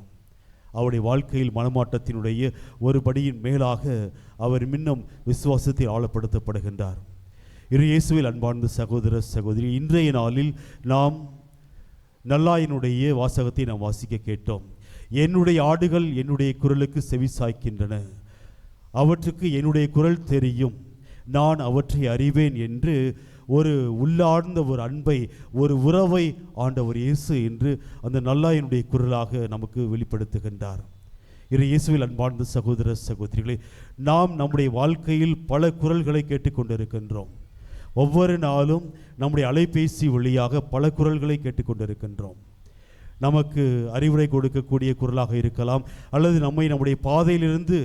அவருடைய வாழ்க்கையில் மனமாட்டத்தினுடைய ஒரு படியின் மேலாக அவர் இன்னும் விசுவாசத்தில் ஆழப்படுத்தப்படுகின்றார். இயேசுவில் அன்பார்ந்த சகோதர சகோதரி, இன்றைய நாளில் நாம் நல்லாயினுடைய வாசகத்தை நாம் வாசிக்க கேட்டோம். என்னுடைய ஆடுகள் என்னுடைய குரலுக்கு செவி சாய்க்கின்றன, அவற்றுக்கு என்னுடைய குரல் தெரியும், நான் அவற்றை அறிவேன் என்று ஒரு உள்ளார்ந்த ஒரு அன்பை, ஒரு உறவை ஆண்டவர் இயேசு என்று அந்த நல்லாயினுடைய குரலாக நமக்கு வெளிப்படுத்துகின்றார். இயேசுவில் அன்பார்ந்த சகோதர சகோதரிகளே, நாம் நம்முடைய வாழ்க்கையில் பல குரல்களை கேட்டுக்கொண்டிருக்கின்றோம். ஒவ்வொரு நாளும் நம்முடைய அலைபேசி வழியாக பல குரல்களை கேட்டுக்கொண்டிருக்கின்றோம். நமக்கு அறிவுரை கொடுக்கக்கூடிய குரலாக இருக்கலாம், அல்லது நம்முடைய பாதையிலிருந்து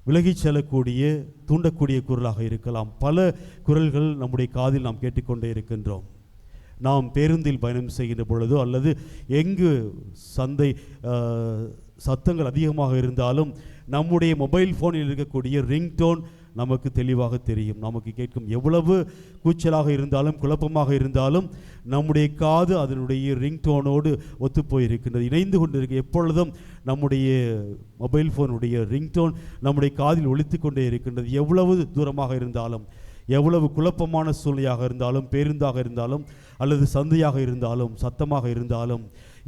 விலகிச் செல்லக்கூடிய தூண்டக்கூடிய குரலாக இருக்கலாம். பல குரல்கள் நம்முடைய காதில் நாம் கேட்டுக்கொண்டே இருக்கின்றோம். நாம் பேருந்தில் பயணம் செய்கின்ற பொழுதோ அல்லது எங்கு சத்தங்கள் அதிகமாக இருந்தாலும் நம்முடைய மொபைல் ஃபோனில் இருக்கக்கூடிய ரிங்டோன் நமக்கு தெளிவாக தெரியும். நமக்கு கேட்கும் எவ்வளவு கூச்சலாக இருந்தாலும் குழப்பமாக இருந்தாலும் நம்முடைய காது அதனுடைய ரிங்டோனோடு ஒத்துப்போயிருக்கின்றது, இணைந்து கொண்டிருக்கு. எப்பொழுதும் நம்முடைய மொபைல் ஃபோனுடைய ரிங்டோன் நம்முடைய காதில் ஒலித்து கொண்டே இருக்கின்றது. எவ்வளவு தூரமாக இருந்தாலும், எவ்வளவு குழப்பமான சூழ்நிலையாக இருந்தாலும், பேருந்தாக இருந்தாலும் அல்லது சந்தையாக இருந்தாலும், சத்தமாக இருந்தாலும்,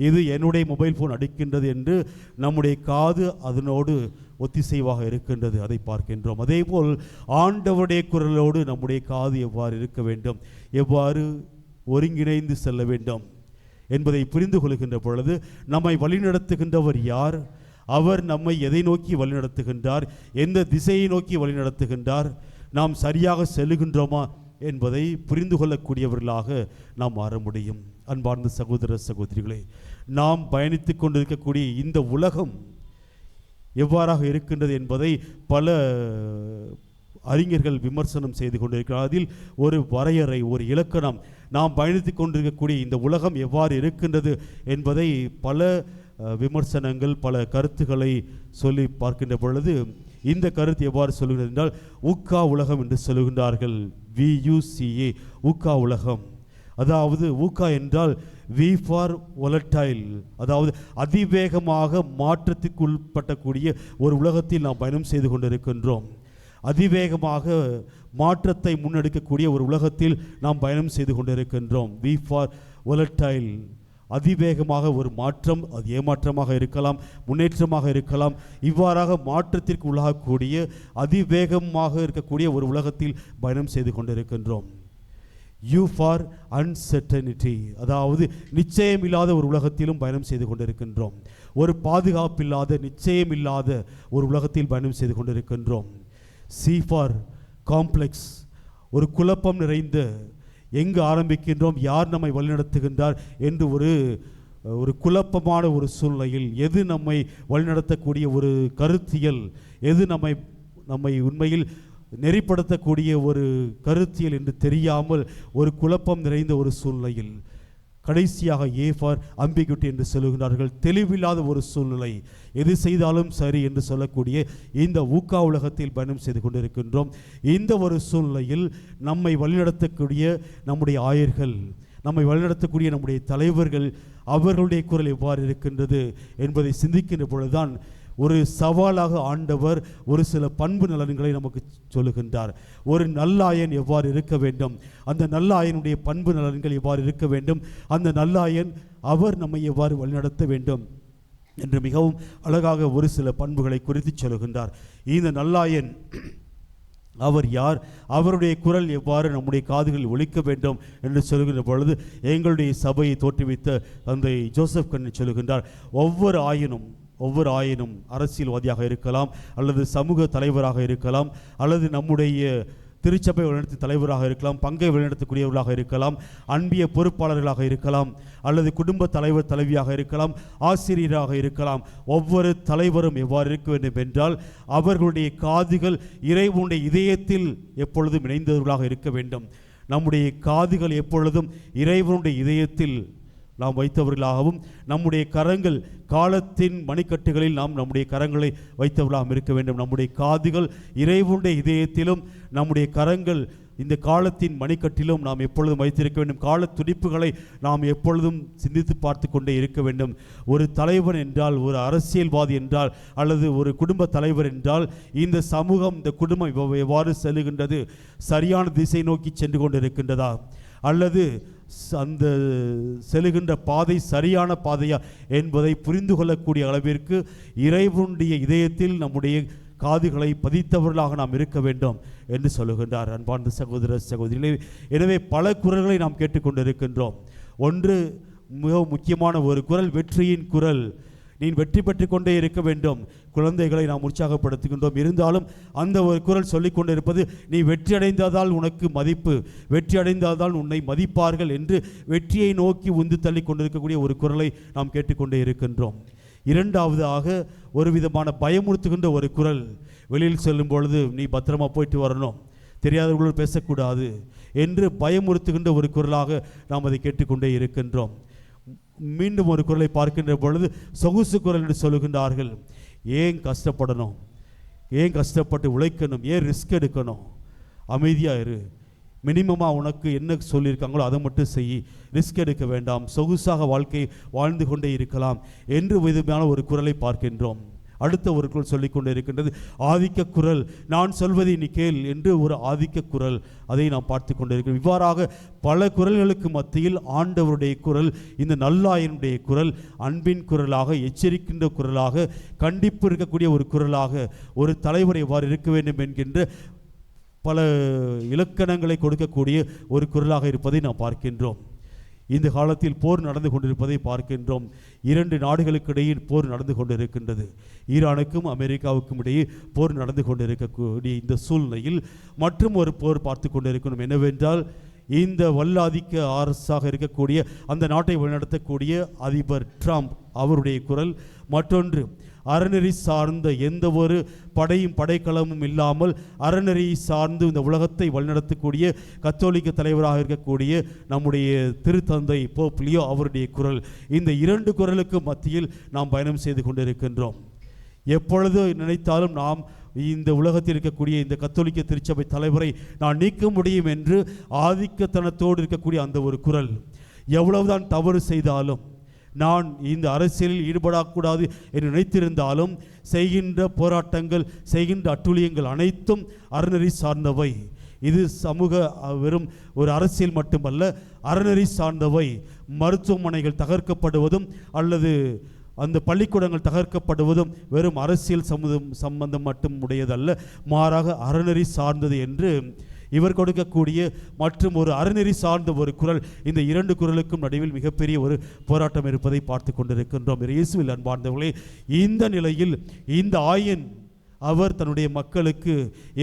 இது என்னுடைய மொபைல் ஃபோன் அடிக்கின்றது என்று நம்முடைய காது அதனோடு ஒத்திசைவாக இருக்கின்றது, அதை பார்க்கின்றோம். அதேபோல் ஆண்டவருடைய குரலோடு நம்முடைய காது எவ்வாறு இருக்க வேண்டும், எவ்வாறு ஒருங்கிணைந்து செல்ல வேண்டும் என்பதை புரிந்து கொள்கின்ற பொழுது நம்மை வழிநடத்துகின்றவர் யார், அவர் நம்மை எதை நோக்கி வழிநடத்துகின்றார், எந்த திசையை நோக்கி வழிநடத்துகின்றார், நாம் சரியாக செல்லுகின்றோமா என்பதை புரிந்து கொள்ளக்கூடியவர்களாக நாம் மாற முடியும். அன்பார்ந்த சகோதர சகோதரிகளே, நாம் பயணித்து கொண்டிருக்கக்கூடிய இந்த உலகம் எவ்வாறாக இருக்கின்றது என்பதை பல அறிஞர்கள் விமர்சனம் செய்து கொண்டிருக்கிறார். அதில் ஒரு வரையறை, ஒரு இலக்கணம், நாம் பயணித்து கொண்டிருக்கக்கூடிய இந்த உலகம் எவ்வாறு இருக்கின்றது என்பதை பல விமர்சனங்கள், பல கருத்துக்களை சொல்லி பார்க்கின்ற பொழுது இந்த கருத்து எவ்வாறு சொல்லுகிறது என்றால், ஊக்கா உலகம் என்று சொல்லுகின்றார்கள். VUCA, ஊக்கா உலகம். அதாவது ஊக்கா என்றால் வி ஃபார் volatile, அதாவது அதிவேகமாக மாற்றத்துக்கு உட்பட்டக்கூடிய ஒரு உலகத்தில் நாம் பயணம் செய்து கொண்டிருக்கின்றோம். அதிவேகமாக மாற்றத்தை முன்னெடுக்கக்கூடிய ஒரு உலகத்தில் நாம் பயணம் செய்து கொண்டிருக்கின்றோம். வி ஃபார் volatile, அதிவேகமாக ஒரு மாற்றம், அது ஏமாற்றமாக இருக்கலாம், முன்னேற்றமாக இருக்கலாம். இவ்வாறாக மாற்றத்திற்கு உள்ளாகக்கூடிய அதிவேகமாக இருக்கக்கூடிய ஒரு உலகத்தில் பயணம் செய்து கொண்டிருக்கின்றோம். யூ ஃபார் அன்சர்டனிட்டி, அதாவது நிச்சயமில்லாத ஒரு உலகத்திலும் பயணம் செய்து கொண்டிருக்கின்றோம். ஒரு பாதுகாப்பில்லாத, நிச்சயமில்லாத ஒரு உலகத்தில் பயணம் செய்து கொண்டிருக்கின்றோம். சி ஃபார் காம்ப்ளெக்ஸ், ஒரு குழப்பம் நிறைந்த, எங்கு ஆரம்பிக்கின்றோம், யார் நம்மை வழிநடத்துகின்றார் என்று ஒரு குழப்பமான ஒரு சூழ்நிலையில் எது நம்மை வழிநடத்தக்கூடிய ஒரு கருத்தியல், எது நம்மை உண்மையில் நெறிப்படுத்தக்கூடிய ஒரு கருத்தியல் என்று தெரியாமல் ஒரு குழப்பம் நிறைந்த ஒரு சூழ்நிலையில் கடைசியாக ஏ ஃபார் அம்பிகுட்டி என்று சொல்லுகிறார்கள். தெளிவில்லாத ஒரு சூழ்நிலை, எது செய்தாலும் சரி என்று சொல்லக்கூடிய இந்த ஊக்கா உலகத்தில் பயணம் செய்து கொண்டிருக்கின்றோம். இந்த ஒரு சூழ்நிலையில் நம்மை வழிநடத்தக்கூடிய நம்முடைய ஆயர்கள், நம்மை வழிநடத்தக்கூடிய நம்முடைய தலைவர்கள், அவர்களுடைய குரல் எவ்வாறு இருக்கின்றது என்பதை சிந்திக்கின்ற பொழுதுதான் ஒரு சவாலாக ஆண்டவர் ஒரு சில பண்பு நலன்களை நமக்கு சொல்லுகின்றார். ஒரு நல்லாயன் எவ்வாறு இருக்க வேண்டும், அந்த நல்லாயனுடைய பண்பு நலன்கள் எவ்வாறு இருக்க வேண்டும், அந்த நல்லாயன் அவர் நம்மை எவ்வாறு வழிநடத்த வேண்டும் என்று மிகவும் அழகாக ஒரு சில பண்புகளை குறித்து சொல்லுகின்றார். இந்த நல்லாயன் அவர் யார், அவருடைய குரல் எவ்வாறு நம்முடைய காதுகளில் ஒலிக்க வேண்டும் என்று சொல்கின்ற பொழுது எங்களுடைய சபையை தோற்றுவித்த தந்தை ஜோசப் கண்ணன் சொல்கின்றார், ஒவ்வொரு ஆயனும் அரசியல்வாதியாக இருக்கலாம், அல்லது சமூக தலைவராக இருக்கலாம், அல்லது நம்முடைய திருச்சபை வழிநடத்தும் தலைவராக இருக்கலாம், பங்கை வழிநடத்தக்கூடியவர்களாக இருக்கலாம், அன்பிய பொறுப்பாளர்களாக இருக்கலாம், அல்லது குடும்ப தலைவர் தலைவியாக இருக்கலாம், ஆசிரியராக இருக்கலாம். ஒவ்வொரு தலைவரும் எவ்வாறு இருக்க வேண்டும் என்றால் அவர்களுடைய காதுகள் இறைவனுடைய இதயத்தில் எப்பொழுதும் இணைந்தவர்களாக இருக்க வேண்டும். நம்முடைய காதுகள் எப்பொழுதும் இறைவனுடைய இதயத்தில் நாம் வைத்தவர்களாகவும், நம்முடைய கரங்கள் காலத்தின் மணிக்கட்டுகளில் நாம் நம்முடைய கரங்களை வைத்தவர்களாகவும் இருக்க வேண்டும். நம்முடைய காதுகள் இறைவனுடைய இதயத்திலும், நம்முடைய கரங்கள் இந்த காலத்தின் மணிக்கட்டிலும் நாம் எப்பொழுதும் வைத்திருக்க வேண்டும். கால துடிப்புகளை நாம் எப்பொழுதும் சிந்தித்து பார்த்து கொண்டே இருக்க வேண்டும். ஒரு தலைவன் என்றால், ஒரு அரசியல்வாதி என்றால், அல்லது ஒரு குடும்ப தலைவர் என்றால், இந்த சமூகம், இந்த குடும்பம் எவ்வாறு செல்லுகின்றது, சரியான திசை நோக்கி சென்று கொண்டிருக்கின்றதா, அல்லது அந்த செல்லுகின்ற பாதை சரியான பாதையா என்பதை புரிந்து கொள்ளக்கூடிய அளவிற்கு இறைவனுடைய இதயத்தில் நம்முடைய காதுகளை பதித்தவர்களாக நாம் இருக்க வேண்டும் என்று சொல்லுகின்றார். அன்பார்ந்த சகோதர சகோதரிகளே, எனவே பல குரல்களை நாம் கேட்டுக்கொண்டிருக்கின்றோம். ஒன்று மிகவும் முக்கியமான ஒரு குரல், வெற்றியின் குரல். நீ வெற்றி பெற்று கொண்டே இருக்க வேண்டும். குழந்தைகளை நாம் உற்சாகப்படுத்துகின்றோம். இருந்தாலும் அந்த ஒரு குரல் சொல்லிக் கொண்டிருப்பது, நீ வெற்றி அடைந்ததால் உனக்கு மதிப்பு, வெற்றி அடைந்ததால் உன்னை மதிப்பார்கள் என்று வெற்றியை நோக்கி உந்து தள்ளி கொண்டிருக்கக்கூடிய ஒரு குரலை நாம் கேட்டுக்கொண்டே இருக்கின்றோம். இரண்டாவதாக ஒரு விதமான பயமுறுத்துகின்ற ஒரு குரல். வெளியில் செல்லும் பொழுது நீ பத்திரமா போயிட்டு வரணும், தெரியாதவர்களோடு பேசக்கூடாது என்று பயமுறுத்துகின்ற ஒரு குரலாக நாம் அதை கேட்டுக்கொண்டே இருக்கின்றோம். மீண்டும் ஒரு குரலை பார்க்கின்ற பொழுது சொகுசு குரல் என்று சொல்லுகின்றார்கள். ஏன் கஷ்டப்படணும், ஏன் கஷ்டப்பட்டு உழைக்கணும், ஏன் ரிஸ்க் எடுக்கணும், அமைதியாக இரு, மினிமமாக உனக்கு என்ன சொல்லியிருக்காங்களோ அதை மட்டும் செய், ரிஸ்க் எடுக்க வேண்டாம், சொகுசாக வாழ்க்கை வாழ்ந்து கொண்டே இருக்கலாம் என்று விதமான ஒரு குரலை பார்க்கின்றோம். அடுத்த ஒரு குரல் சொல்லிக்கொண்டே இருக்கின்றது, ஆதிக்க குரல். நான் சொல்வதை நீ கேள் என்று ஒரு ஆதிக்க குரல், அதை நாம் பார்த்து கொண்டிருக்கிறோம். இவ்வாறாக பல குரல்களுக்கு மத்தியில் ஆண்டவருடைய குரல், இந்த நல்லாயனுடைய குரல், அன்பின் குரலாக, எச்சரிக்கின்ற குரலாக, கண்டிப்பு இருக்கக்கூடிய ஒரு குரலாக, ஒரு தலைவர் எவ்வாறு இருக்க வேண்டும் என்கின்ற பல இலக்கணங்களை கொடுக்கக்கூடிய ஒரு குரலாக இருப்பதை நாம் பார்க்கின்றோம். இந்த காலத்தில் போர் நடந்து கொண்டிருப்பதை பார்க்கின்றோம். 2 நாடுகளுக்கு இடையே போர் நடந்து கொண்டிருக்கின்றது. ஈரானுக்கும் அமெரிக்காவுக்கும் இடையே போர் நடந்து கொண்டிருக்கக்கூடிய இந்த சூழ்நிலையில் மற்றும் ஒரு போர் பார்த்து கொண்டிருக்கணும். என்னவென்றால், இந்த வல்லாதிக்க அரசாக இருக்கக்கூடிய அந்த நாட்டை வழிநடத்தக்கூடிய அதிபர் ட்ரம்ப் அவருடைய குரல். மற்றொன்று, அறநெறி சார்ந்த எந்த ஒரு படைக்களமும் இல்லாமல் அறநெறி சார்ந்து இந்த உலகத்தை வழிநடத்தக்கூடிய கத்தோலிக்க தலைவராக இருக்கக்கூடிய நம்முடைய திருத்தந்தை போப் லியோ அவருடைய குரல். இந்த 2 குரலுக்கு மத்தியில் நாம் பயணம் செய்து கொண்டிருக்கின்றோம். எப்பொழுது நினைத்தாலும் நாம் இந்த உலகத்தில் இருக்கக்கூடிய இந்த கத்தோலிக்க திருச்சபை தலைவரை நான் நீக்க முடியும் என்று ஆதிக்கத்தனத்தோடு இருக்கக்கூடிய அந்த ஒரு குரல். எவ்வளவுதான் தவறு செய்தாலும், நான் இந்த அரசியலில் ஈடுபடக்கூடாது என்று நினைத்திருந்தாலும், செய்கின்ற போராட்டங்கள், செய்கின்ற அட்டூழியங்கள் அனைத்தும் அறநெறி சார்ந்தவை. இது சமூக வெறும் ஒரு அரசியல் மட்டுமல்ல, அறநெறி சார்ந்தவை. மருத்துவமனைகள் தகர்க்கப்படுவதும் அல்லது அந்த பள்ளிக்கூடங்கள் தகர்க்கப்படுவதும் வெறும் அரசியல் சம்பந்தம் மட்டும் உடையதல்ல, மாறாக அறநெறி சார்ந்தது என்று இவர் கொடுக்கக்கூடிய மற்றும் ஒரு அறநெறி சார்ந்த ஒரு குரல். இந்த 2 குரலுக்கும் நடுவில் மிகப்பெரிய ஒரு போராட்டம் இருப்பதை பார்த்து கொண்டிருக்கின்றோம். இயேசுவில் அன்பார்ந்தவர்களே, இந்த நிலையில் இந்த ஆயன் அவர் தன்னுடைய மக்களுக்கு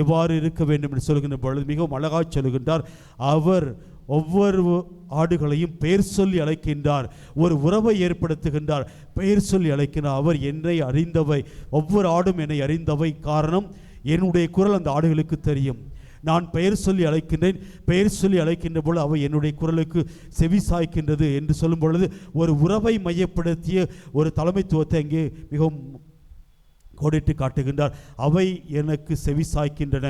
எவ்வாறு இருக்க வேண்டும் என்று சொல்கின்ற பொழுது மிகவும் அழகாக சொல்கின்றார். அவர் ஒவ்வொரு ஆடுகளையும் பெயர் சொல்லி அழைக்கின்றார், ஒரு உறவை ஏற்படுத்துகின்றார், பெயர் சொல்லி அழைக்கின்றார். அவர் என்னை அறிந்தவை, ஒவ்வொரு ஆடும் என்னை அறிந்தவை. காரணம், என்னுடைய குரல் அந்த ஆடுகளுக்கு தெரியும். நான் பெயர் சொல்லி அழைக்கின்றேன், பெயர் சொல்லி அழைக்கின்ற பொழுது அவை என்னுடைய குரலுக்கு செவி சாய்க்கின்றது என்று சொல்லும் பொழுது ஒரு உறவை மையப்படுத்திய ஒரு தலைமைத்துவத்தை அங்கே மிகவும் கோடிட்டு காட்டுகின்றார். அவை எனக்கு செவி சாய்க்கின்றன.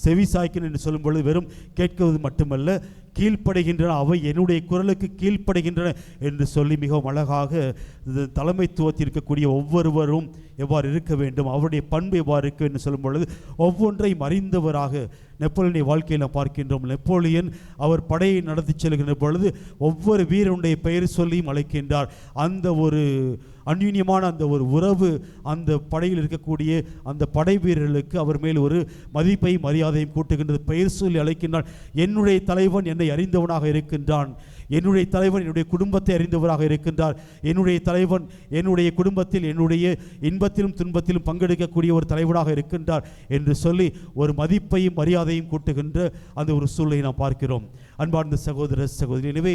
செவி சாய்க்கின்றன என்று சொல்லும் பொழுது வெறும் கேட்கிறது மட்டுமல்ல, கீழ்ப்படுகின்றன, அவை என்னுடைய குரலுக்கு கீழ்ப்படுகின்றன என்று சொல்லி மிகவும் அழகாக தலைமைத்துவத்தில் இருக்கக்கூடிய ஒவ்வொருவரும் எவ்வாறு இருக்க வேண்டும், அவருடைய பண்பு எவ்வாறு இருக்க வேண்டும் சொல்லும் பொழுது ஒவ்வொன்றையும் அறிந்தவராக நெப்போலியனுடைய வாழ்க்கையில் நாம் பார்க்கின்றோம். நெப்போலியன் அவர் படையை நடத்தி செல்கின்ற பொழுது ஒவ்வொரு வீரனுடைய பெயர் சொல்லியும் அழைக்கின்றார். அந்த ஒரு அந்யூன்யமான அந்த ஒரு உறவு அந்த படையில் இருக்கக்கூடிய அந்த படை வீரர்களுக்கு அவர் மேல் ஒரு மதிப்பை மரியாதையும் கூட்டுகின்றது. பெயர் சொல்லி அழைக்கின்றான். என்னுடைய தலைவன் என்னை அறிந்தவனாக இருக்கின்றான், என்னுடைய தலைவன் என்னுடைய குடும்பத்தை அறிந்தவராக இருக்கின்றார், என்னுடைய தலைவன் என்னுடைய குடும்பத்தில் என்னுடைய இன்பத்திலும் துன்பத்திலும் பங்கெடுக்கக்கூடிய ஒரு தலைவனாக இருக்கின்றார் என்று சொல்லி ஒரு மதிப்பையும் மரியாதையும் கூட்டுகின்ற அந்த ஒரு சூழலை நாம் பார்க்கிறோம். அன்பார்ந்த சகோதர சகோதரி, எனவே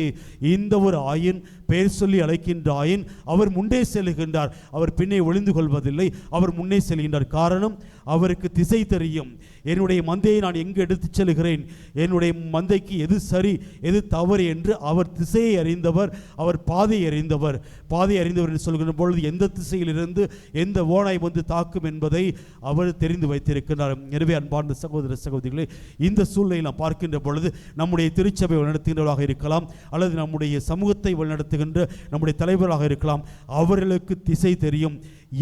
இந்த ஒரு ஆயன் பெயர் சொல்லி அழைக்கின்ற ஆயன் அவர் முன்னே செல்கின்றார், அவர் பின்னே ஒளிந்து கொள்வதில்லை, அவர் முன்னே செல்கின்றார். காரணம், அவருக்கு திசை தெரியும். என்னுடைய மந்தையை நான் எங்கு எடுத்துச் செல்கிறேன், என்னுடைய மந்தைக்கு எது சரி எது தவறு என்று அவர் திசையை அறிந்தவர், அவர் பாதையை அறிந்தவர். பாதை அறிந்தவர் என்று சொல்கின்ற பொழுது எந்த திசையிலிருந்து எந்த ஓனாய் வந்து தாக்கும் என்பதை அவர் தெரிந்து வைத்திருக்கிறார். எனவே அன்பார்ந்த சகோதர சகோதரிகளை, இந்த சூழ்நிலையை நாம் பார்க்கின்ற பொழுது நம்முடைய திருச்சபை வழிநடத்துகின்றவராக இருக்கலாம், அல்லது நம்முடைய சமூகத்தை வழிநடத்துகின்ற நம்முடைய தலைவராக இருக்கலாம், அவர்களுக்கு திசை தெரியும்.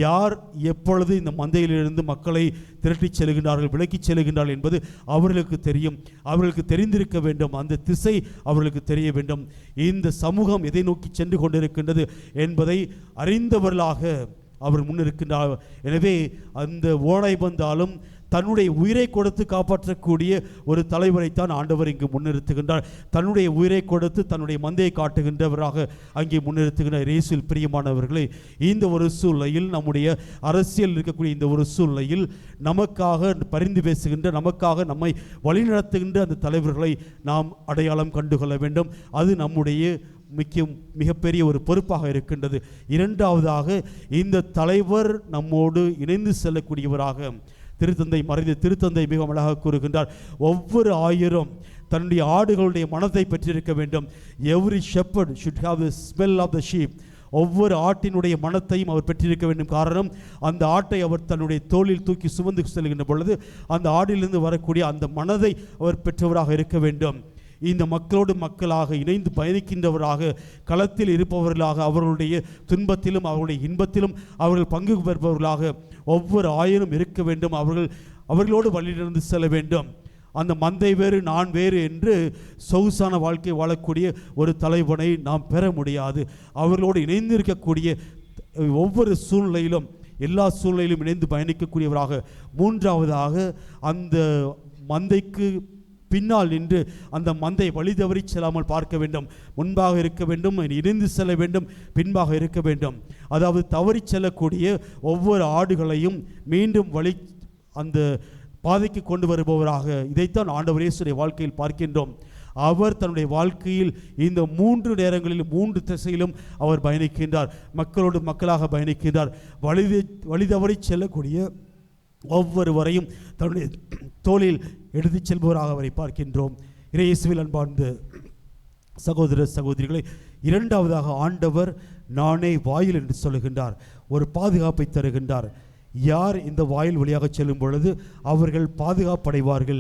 யார் எப்பொழுது இந்த மந்தையிலிருந்து மக்களை திரட்டிச் செல்கின்றார்கள், விலக்கிச் செல்கின்றார்கள் என்பது அவர்களுக்கு தெரியும். அவர்களுக்கு தெரிந்திருக்க வேண்டும், அந்த திசை அவர்களுக்கு தெரிய வேண்டும். இந்த சமூகம் எதை நோக்கி சென்று கொண்டிருக்கின்றது என்பதை அறிந்தவர்களாக அவர் முன்னிருக்கின்றார். எனவே அந்த ஓனாய் வந்தாலும் தன்னுடைய உயிரை கொடுத்து காப்பாற்றக்கூடிய ஒரு தலைவரைத்தான் ஆண்டவர் இங்கு முன்னிறுத்துகின்றார். தன்னுடைய உயிரை கொடுத்து தன்னுடைய மந்தையை காட்டுகின்றவராக அங்கே முன்னிறுத்துகின்றார். இயேசுவில் பிரியமானவர்களே, இந்த ஒரு சூழ்நிலையில், நம்முடைய அரசியல் இருக்கக்கூடிய இந்த ஒரு சூழ்நிலையில் நமக்காக பரிந்து பேசுகின்ற, நமக்காக நம்மை வழிநடத்துகின்ற அந்த தலைவர்களை நாம் அடையாளம் கண்டுகொள்ள வேண்டும். அது நம்முடைய மிகப்பெரிய ஒரு பொறுப்பாக இருக்கின்றது. இரண்டாவதாக, இந்த தலைவர் நம்மோடு இணைந்து செல்லக்கூடியவராக திருத்தந்தை மறைந்த திருத்தந்தை மிக அழகாக கூறுகின்றார். ஒவ்வொரு ஆயரும் தன்னுடைய ஆடுகளுடைய மனத்தை பெற்றிருக்க வேண்டும். Every shepherd should have the smell of the sheep. ஒவ்வொரு ஆட்டினுடைய மனத்தையும் அவர் பெற்றிருக்க வேண்டும். காரணம், அந்த ஆட்டை அவர் தன்னுடைய தோளில் தூக்கி சுமந்து செல்கின்ற பொழுது அந்த ஆடிலிருந்து வரக்கூடிய அந்த மனதை அவர் பெற்றவராக இருக்க வேண்டும். இந்த மக்களோடு மக்களாக இணைந்து பயணிக்கின்றவராக, களத்தில் இருப்பவர்களாக, அவர்களுடைய துன்பத்திலும் அவர்களுடைய இன்பத்திலும் அவர்கள் பங்கு பெறுபவர்களாக ஒவ்வொரு ஆயரும் இருக்க வேண்டும். அவர்களோடு வழியிலிருந்து செல்ல வேண்டும். அந்த மந்தை வேறு நான் வேறு என்று சொகுசான வாழ்க்கை வாழக்கூடிய ஒரு தலைவனை நாம் பெற முடியாது. அவர்களோடு இணைந்து இருக்கக்கூடிய ஒவ்வொரு சூழ்நிலையிலும், எல்லா சூழ்நிலையிலும் இணைந்து பயணிக்கக்கூடியவராக. மூன்றாவதாக, அந்த மந்தைக்கு பின்னால் நின்று அந்த மந்தை வழி தவறி செல்லாமல் பார்க்க வேண்டும். முன்பாக இருக்க வேண்டும், இணைந்து செல்ல வேண்டும், பின்பாக இருக்க வேண்டும். அதாவது தவறி செல்லக்கூடிய ஒவ்வொரு ஆடுகளையும் மீண்டும் வழி அந்த பாதைக்கு கொண்டு வருபவராக. இதைத்தான் ஆண்டவர் இயேசுடைய வாழ்க்கையில் பார்க்கின்றோம். அவர் தன்னுடைய வாழ்க்கையில் இந்த 3 நேரங்களில் 3 திசையிலும் அவர் பயணிக்கின்றார். மக்களோடு மக்களாக பயணிக்கின்றார். வழி தவறி செல்லக்கூடிய ஒவ்வொருவரையும் தன்னுடைய தோளில் எடுத்துச் செல்பவராக அவரை பார்க்கின்றோம். இயேசுவில் அன்பார்ந்த சகோதர சகோதரிகளை, இரண்டாவதாக ஆண்டவர் நானே வாயில் என்று சொல்லுகின்றார். ஒரு பாதுகாப்பை தருகின்றார். யார் இந்த வாயில் வழியாக செல்லும் பொழுது அவர்கள் பாதுகாப்படைவார்கள்,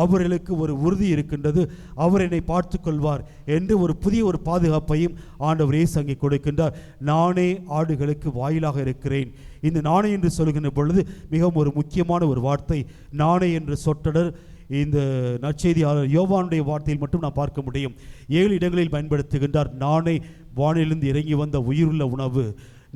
அவர்களுக்கு ஒரு உறுதி இருக்கின்றது, அவர் என்னை பார்த்து கொள்வார் என்று ஒரு புதிய ஒரு பாதுகாப்பையும் ஆண்டவர் இயேசு அங்கே கொடுக்கின்றார். நானே ஆடுகளுக்கு வாயிலாக இருக்கிறேன். இந்த நானே என்று சொல்கின்ற பொழுது மிகவும் ஒரு முக்கியமான ஒரு வார்த்தை. நானே என்ற சொற்றொடர் இந்த நற்செய்தியாளர் யோவானுடைய வார்த்தையில் மட்டும் நான் பார்க்க முடியும். 7 இடங்களில் பயன்படுத்துகின்றார். நானே வானிலிருந்து இறங்கி வந்த உயிருள்ள உணவு,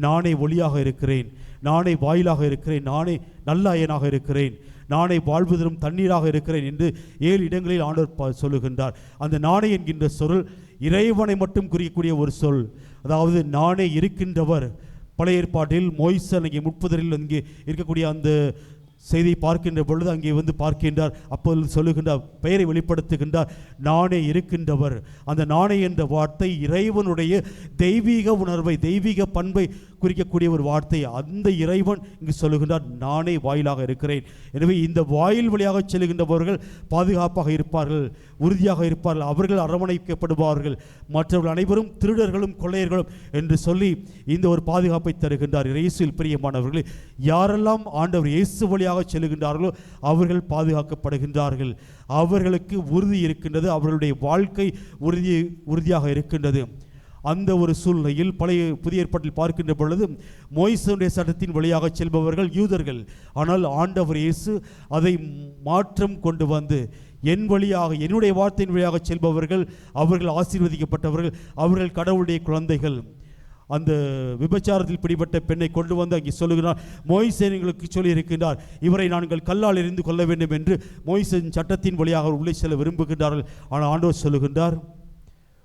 நானே ஒளியாக இருக்கிறேன், நானே வாயிலாக இருக்கிறேன், நானே நல்ல அயனாக இருக்கிறேன், நானே வாழ்வதரும் தண்ணீராக இருக்கிறேன் என்று 7 இடங்களில் ஆண்டவர் சொல்லுகின்றார். அந்த நானே என்கின்ற சொல் இறைவனை மட்டும் குறிக்கக்கூடிய ஒரு சொல். அதாவது நானே இருக்கின்றவர். பழைய ஏற்பாட்டில் மோய்சன் அங்கே முட்புதரில் அங்கே இருக்கக்கூடிய அந்த செய்தியை பார்க்கின்ற பொழுது அங்கே வந்து பார்க்கின்றார். அப்போது சொல்லுகின்றார், பெயரை வெளிப்படுத்துகின்றார், நானே இருக்கின்றவர். அந்த நானே என்ற வார்த்தை இறைவனுடைய தெய்வீக உணர்வை, தெய்வீக பண்பை குறிக்கக்கூடிய ஒரு வார்த்தை. அந்த இறைவன் இங்கு சொல்லுகின்றார், நானே வாயிலாக இருக்கிறேன். எனவே இந்த வாயில் வழியாக செல்கின்றவர்கள் பாதுகாப்பாக இருப்பார்கள், உறுதியாக இருப்பார்கள், அவர்கள் அரவணைக்கப்படுவார்கள். மற்றவர்கள் அனைவரும் திருடர்களும் கொள்ளையர்களும் என்று சொல்லி இந்த ஒரு பாதுகாப்பை தருகின்றார். இயேசுவில் பிரியமானவர்களே, யாரெல்லாம் ஆண்டவர் இயேசு வழியாக செல்கின்றார்களோ அவர்கள் பாதுகாக்கப்படுகின்றார்கள். அவர்களுக்கு உறுதி இருக்கின்றது, அவர்களுடைய வாழ்க்கை உறுதியாக இருக்கின்றது. அந்த ஒரு சூழ்நிலையில் புதிய ஏற்பாட்டில் பார்க்கின்ற பொழுது மோசேயுடைய சட்டத்தின் வழியாக செல்பவர்கள் யூதர்கள். ஆனால் ஆண்டவர் இயேசு அதை மாற்றம் கொண்டு வந்து என் வழியாக, என்னுடைய வார்த்தையின் வழியாக செல்பவர்கள் அவர்கள் ஆசீர்வதிக்கப்பட்டவர்கள், அவர்கள் கடவுளுடைய குழந்தைகள். அந்த விபச்சாரத்தில் பிடிபட்ட பெண்ணை கொண்டு வந்து அங்கே சொல்லுகிறார், மோசே எங்களுக்கு சொல்லி இருக்கின்றார், இவரை நாங்கள் கல்லால் எறிந்து கொள்ள வேண்டும் என்று மோசேயின் சட்டத்தின் வழியாக உள்ளே செல்ல விரும்புகின்றார்கள். ஆனால் ஆண்டவர் சொல்லுகின்றார்,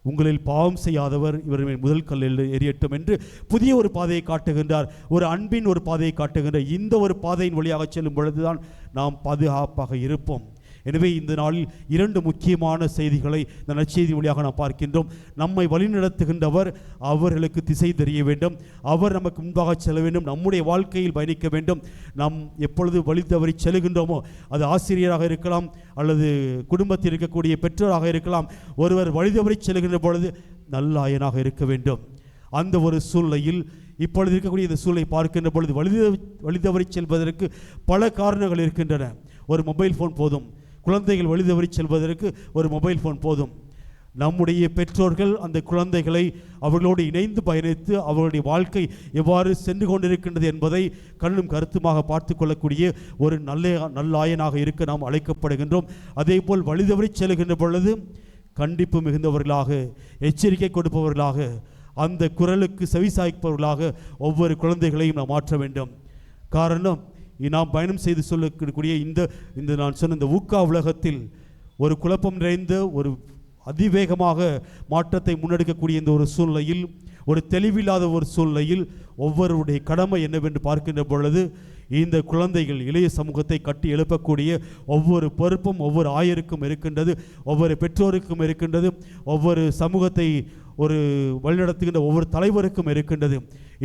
உங்களில் பாவம் செய்யாதவர் இவர் முதல் கல்லில் எரியட்டும் என்று புதிய ஒரு பாதையை காட்டுகின்றார். ஒரு அன்பின் ஒரு பாதையை காட்டுகின்றார். இந்த ஒரு பாதையின் வழியாக செல்லும் பொழுதுதான் நாம் பாதுகாப்பாக இருப்போம். எனவே இந்த நாளில் 2 முக்கியமான செய்திகளை இந்த நற்செய்தி வழியாக நாம் பார்க்கின்றோம். நம்மை வழிநடத்துகின்றவர் அவர்களுக்கு திசை தெரிய வேண்டும், அவர் நமக்கு முன்பாக செல்ல வேண்டும், நம்முடைய வாழ்க்கையில் பயணிக்க வேண்டும். நாம் எப்பொழுது வழி தவறி செல்கின்றோமோ, அது ஆசிரியராக இருக்கலாம் அல்லது குடும்பத்தில் இருக்கக்கூடிய பெற்றோராக இருக்கலாம், ஒருவர் வழி தவறி செல்கின்ற பொழுது நல்லாயனாக இருக்க வேண்டும். அந்த ஒரு சூழ்நிலையில் இப்பொழுது இருக்கக்கூடிய இந்த சூழலை பார்க்கின்ற பொழுது வழி தவறி செல்வதற்கு பல காரணங்கள் இருக்கின்றன. ஒரு மொபைல் ஃபோன் போதும், குழந்தைகள் வழி தவறி செல்வதற்கு ஒரு மொபைல் ஃபோன் போதும். நம்முடைய பெற்றோர்கள் அந்த குழந்தைகளை அவர்களோடு இணைந்து பயணித்து அவர்களுடைய வாழ்க்கை எவ்வாறு சென்று கொண்டிருக்கின்றது என்பதை கண்ணும் கருத்துமாக பார்த்து கொள்ளக்கூடிய ஒரு நல்லாயனாக இருக்க நாம் அழைக்கப்படுகின்றோம். அதே போல் வழி தவறி செல்கின்ற பொழுது கண்டிப்பு மிகுந்தவர்களாக, எச்சரிக்கை கொடுப்பவர்களாக, அந்த குரலுக்கு செவிசாய்ப்பவர்களாக ஒவ்வொரு குழந்தைகளையும் நாம் மாற்ற வேண்டும். காரணம், நாம் பயணம் செய்து சொல்லக்கூடிய இந்த நான் சொன்ன இந்த ஊக்கா உலகத்தில் ஒரு குழப்பம் நிறைந்த ஒரு அதிவேகமாக மாற்றத்தை முன்னெடுக்கக்கூடிய இந்த ஒரு சூழ்நிலையில், ஒரு தெளிவில்லாத ஒரு சூழ்நிலையில் ஒவ்வொருடைய கடமை என்னவென்று பார்க்கின்ற பொழுது இந்த குழந்தைகள் இளைய சமூகத்தை கட்டி எழுப்பக்கூடிய ஒவ்வொரு பொறுப்பும் ஒவ்வொரு ஆயருக்கும் இருக்கின்றது, ஒவ்வொரு பெற்றோருக்கும் இருக்கின்றது, ஒவ்வொரு சமூகத்தை ஒரு வழிநடத்துகின்ற ஒவ்வொரு தலைவருக்கும் இருக்கின்றது.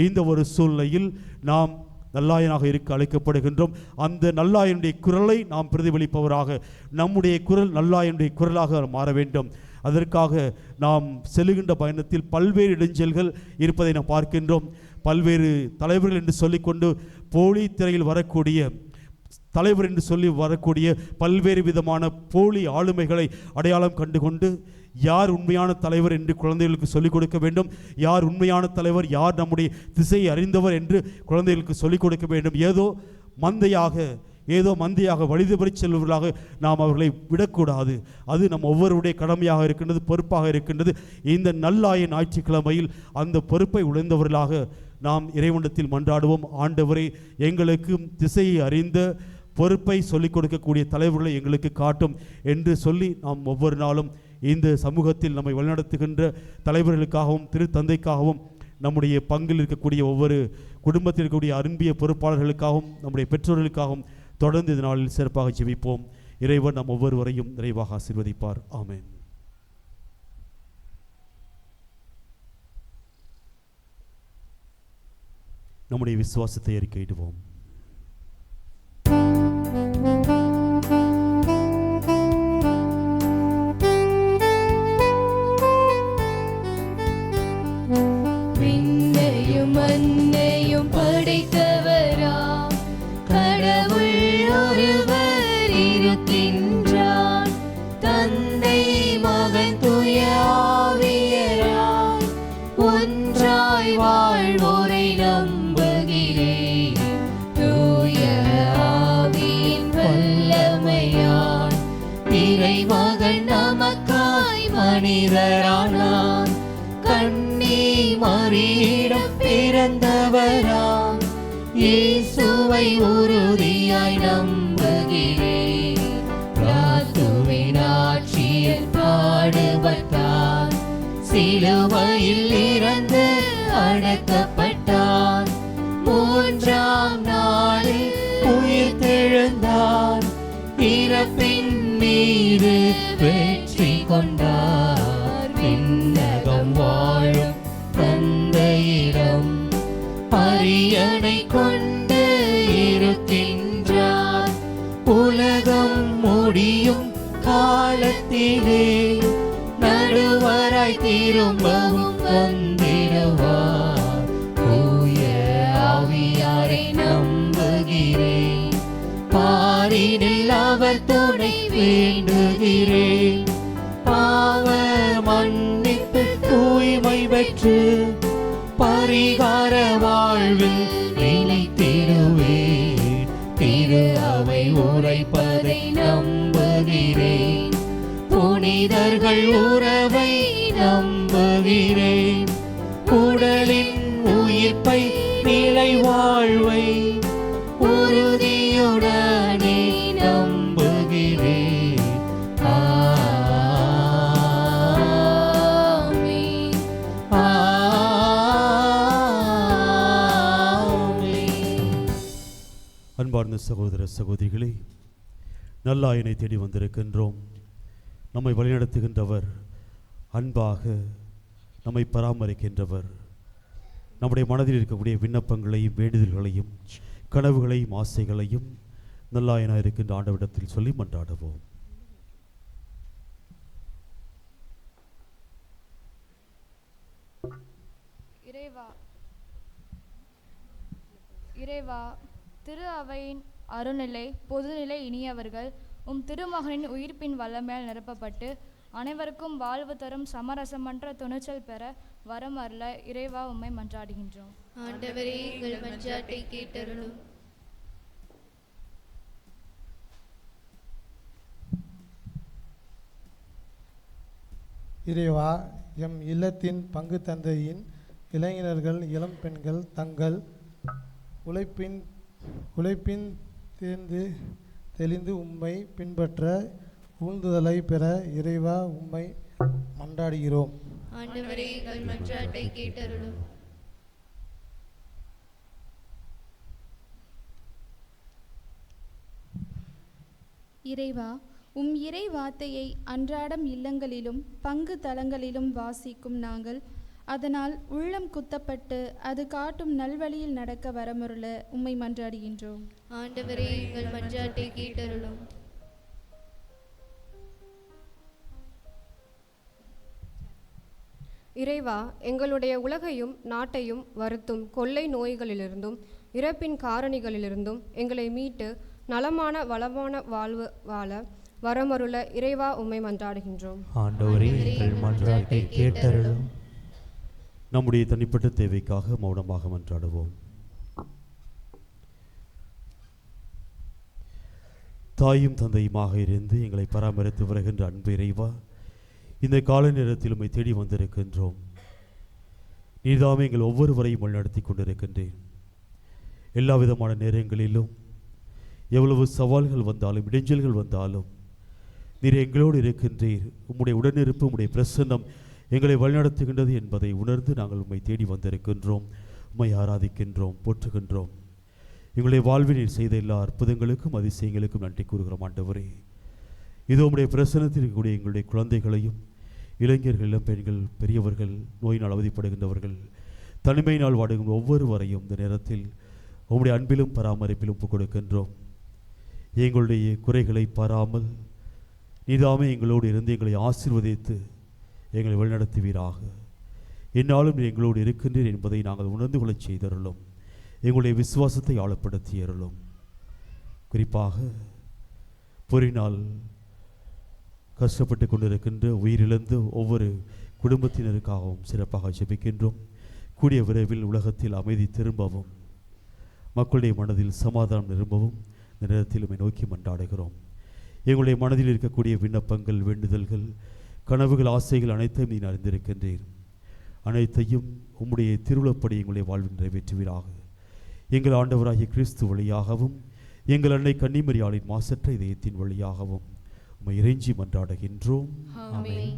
இந்த ஒரு சூழ்நிலையில் நாம் நல்லாயனாக இருக்க அழைக்கப்படுகின்றோம். அந்த நல்லாயனுடைய குரலை நாம் பிரதிபலிப்பவராக, நம்முடைய குரல் நல்லாயனுடைய குரலாக மாற வேண்டும். அதற்காக நாம் செல்லுகின்ற பயணத்தில் பல்வேறு இடைஞ்சல்கள் இருப்பதை நாம் பார்க்கின்றோம். பல்வேறு தலைவர்கள் என்று சொல்லிக்கொண்டு போலி திரையில் வரக்கூடிய தலைவர் என்று சொல்லி வரக்கூடிய பல்வேறு விதமான போலி ஆளுமைகளை அடையாளம் கண்டுகொண்டு யார் உண்மையான தலைவர் என்று குழந்தைகளுக்கு சொல்லிக் கொடுக்க வேண்டும், யார் உண்மையான தலைவர், யார் நம்முடைய திசையை அறிந்தவர் என்று குழந்தைகளுக்கு சொல்லிக் கொடுக்க வேண்டும். ஏதோ மந்தையாக வழிதவறி செல்வர்களாக நாம் அவர்களை விடக்கூடாது. அது நம் ஒவ்வொருடைய கடமையாக இருக்கின்றது, பொறுப்பாக இருக்கின்றது. இந்த நல்லாய ஞாயிற்றுக்கிழமையில் அந்த பொறுப்பை உணர்ந்தவர்களாக நாம் இறைவனிடத்தில் மன்றாடுவோம். ஆண்டவரே, எங்களுக்கு திசையை அறிந்த பொறுப்பை சொல்லிக் கொடுக்கக்கூடிய தலைவர்களை எங்களுக்கு காட்டும் என்று சொல்லி நாம் ஒவ்வொரு நாளும் இந்த சமூகத்தில் நம்மை வழிநடத்துகின்ற தலைவர்களுக்காகவும் திருத்தந்தைக்காகவும் நம்முடைய பங்கில் இருக்கக்கூடிய ஒவ்வொரு குடும்பத்தில் இருக்கக்கூடிய அன்பிய பொறுப்பாளர்களுக்காகவும் நம்முடைய பெற்றோர்களுக்காகவும் தொடர்ந்து இந்த நாளில் சிறப்பாக ஜெபிப்போம். இறைவன் நம் ஒவ்வொருவரையும் நிறைவாக ஆசீர்வதிப்பார். ஆமென். நம்முடைய விசுவாசத்தை அறிக்கையிடுவோம். விண்ணையும் மண்ணையும் படைத்தவராம் கடவுள் ஒருவர் இருக்கின்றார். தந்தை மகன் தூய ஆவியராய் ஒன்றாய் வாழ்வோரை நம்புகிறேன். தூய ஆவியின் வல்லமையால் இறைமகன் நமக்காய் மனிதரானார். கண்ணி மரியிடம் பிறந்தவராம் இயேசுவை உறுதியாய் நம்புகிறேன். பிராத்துவின் ஆட்சியில் பாடுபட்டார், சிலுவையில் இறந்து அடக்கப்பட்டார், 3ஆம் நாளில் உயிர்த்தெழுந்தார், இறப்பின் மீது வெற்றி கொண்டார். விண்ணகம் வாழும் தந்தையிடம் அரியணை கொண்டு இருக்கின்றார். உலகம் முடியும் காலத்திலே நடுவராய் திரும்பவும் வந்திடுவார். தூய ஆவியாரை நம்புகிறேன், பாரினில் அவர் துணை வேண்டுகிறேன். பாவ மன்னிப்பு தூய்மை நிலை பெற்று பரிகார வாழ்வில் நிலைத்திடுவேன். திரு அவை உரைப்பதை நம்புகிறேன், புனிதர்கள் உறவை நம்புகிறேன், உடலின் உயிர்ப்பை நிலை வாழ்வை உறுதியுடனே நம்புகிறேன். ஆமென். ஆமென். அன்பார்ந்த சகோதர சகோதரிகளே, நல்லாயனை தேடி வந்திருக்கின்றோம். நம்மை வழிநடத்துகின்றவர், அன்பாக நம்மை பராமரிக்கின்றவர். நம்முடைய மனதில் இருக்கக்கூடிய விண்ணப்பங்களையும் வேண்டுதல்களையும் கனவுகளையும் ஆசைகளையும் நல்லாயனாக இருக்கின்ற ஆண்டவரிடத்தில் சொல்லி மன்றாடுவோம். இறைவா, திரு அவையின் அருநிலை பொதுநிலை இனியவர்கள் உம் திருமகனின் உயிர்ப்பின் வல்லமையால் நிரப்பப்பட்டு அனைவருக்கும் வாழ்வு தரும் சமரசமன்ற துணிச்சல் பெற வரம் அருள இறைவா உம்மை மன்றாடுகின்றோம். ஆண்டவரே, எங்கள் மன்றாட்டை கேட்டருளும். இறைவா, எம் இல்லத்தின் பங்கு தந்தையின் இளைஞர்கள் இளம் பெண்கள் தங்கள் உழைப்பின் தெளிந்து உம்மை பின்பற்ற ஊந்துதலை பெற இறைவா உம்மை மன்றாடுகிறோம். ஆண்டவரே, எங்கள் மன்றாட்டை கேட்டருளும். இறைவா, உம் இறை வார்த்தையை அன்றாடம் இல்லங்களிலும் பங்கு தலங்களிலும் வாசிக்கும் நாங்கள் அதனால் உள்ளம் குத்தப்பட்டு அது காட்டும் நல்வழியில் நடக்க வரமருள உம்மை மன்றாடுகின்றோம். ஆண்டவரே, எங்கள் மன்றாட்டை கேட்டருளும். இறைவா, எங்களுடைய உலகையும் நாட்டையும் வருத்தும் கொள்ளை நோய்களிலிருந்தும் இறப்பின் காரணிகளிலிருந்தும் எங்களை மீட்டு நலமான வளமான வாழ்வு வாழ வரமருள இறைவா உம்மை மன்றாடுகின்றோம். ஆண்டவரே, எங்கள் மன்றாட்டை கேட்டருளும். நம்முடைய தனிப்பட்ட தேவைக்காக மௌனமாக மன்றாடுவோம். தாயும் தந்தையுமாக இருந்து எங்களை பராமரித்து வருகின்ற அன்பு இறைவா, இந்த கால நேரத்தில் உம்மை தேடி வந்திருக்கின்றோம். நீதாமே எங்கள் ஒவ்வொருவரையும் வழிநடத்தி கொண்டிருக்கின்றேன். எல்லா விதமான நேரங்களிலும் எவ்வளவு சவால்கள் வந்தாலும் இடைஞ்சல்கள் வந்தாலும் நீர் எங்களோடு இருக்கின்றீர். உம்முடைய உடனிருப்பு, உம்முடைய பிரசன்னம் எங்களை வழிநடத்துகின்றது என்பதை உணர்ந்து நாங்கள் உம்மை தேடி வந்திருக்கின்றோம். உம்மை ஆராதிக்கின்றோம், போற்றுகின்றோம். எங்களுடைய வாழ்வில் நீர் செய்த எல்லா அற்புதங்களுக்கும் அதிசயங்களுக்கும் நன்றி கூறுகிறோம். ஆண்டவரே, இது உம்முடைய பிரசன்னத்தில் இருக்கக்கூடிய எங்களுடைய குழந்தைகளையும் இளைஞர்கள், இளம் பெண்கள், பெரியவர்கள், நோயினால் அவதிப்படுகின்றவர்கள், தனிமையினால் வாடுகின்ற ஒவ்வொருவரையும் இந்த நேரத்தில் உம்முடைய அன்பிலும் பராமரிப்பிலும் ஒப்புக் கொடுக்கின்றோம். எங்களுடைய குறைகளை பாராமல் நீதாமே எங்களோடு இருந்து எங்களை ஆசீர்வதித்து எங்களை வழிநடத்துவீராக. என்னாலும் நீ எங்களோடு இருக்கின்றீர் என்பதை நாங்கள் உணர்ந்து கொள்ளச் செய்தருளும். எங்களுடைய விசுவாசத்தை ஆழப்படுத்தியருளும். குறிப்பாக போரினால் கஷ்டப்பட்டு கொண்டிருக்கின்ற உயிரிழந்து ஒவ்வொரு குடும்பத்தினருக்காகவும் சிறப்பாக ஜெபிக்கின்றோம். கூடிய விரைவில் உலகத்தில் அமைதி திரும்பவும், மக்களுடைய மனதில் சமாதானம் நிரம்பவும் இந்த நேரத்தில் உம்மை நோக்கி மன்றாடுகிறோம். எங்களுடைய மனதில் இருக்கக்கூடிய விண்ணப்பங்கள், வேண்டுதல்கள், கனவுகள், ஆசைகள் அனைத்தையும் நீ அறிந்திருக்கின்றீர். அனைத்தையும் உம்முடைய திருவுளப்படி எங்களுடைய வாழ்வில் நிறைவேற்றுவீராக. எங்கள் ஆண்டவராகிய கிறிஸ்து வழியாகவும் எங்கள் அன்னை கன்னிமரியாளின் மாசற்ற இதயத்தின் வழியாகவும் உம்மை இறைஞ்சி மன்றாடுகின்றோம். ஆமென்.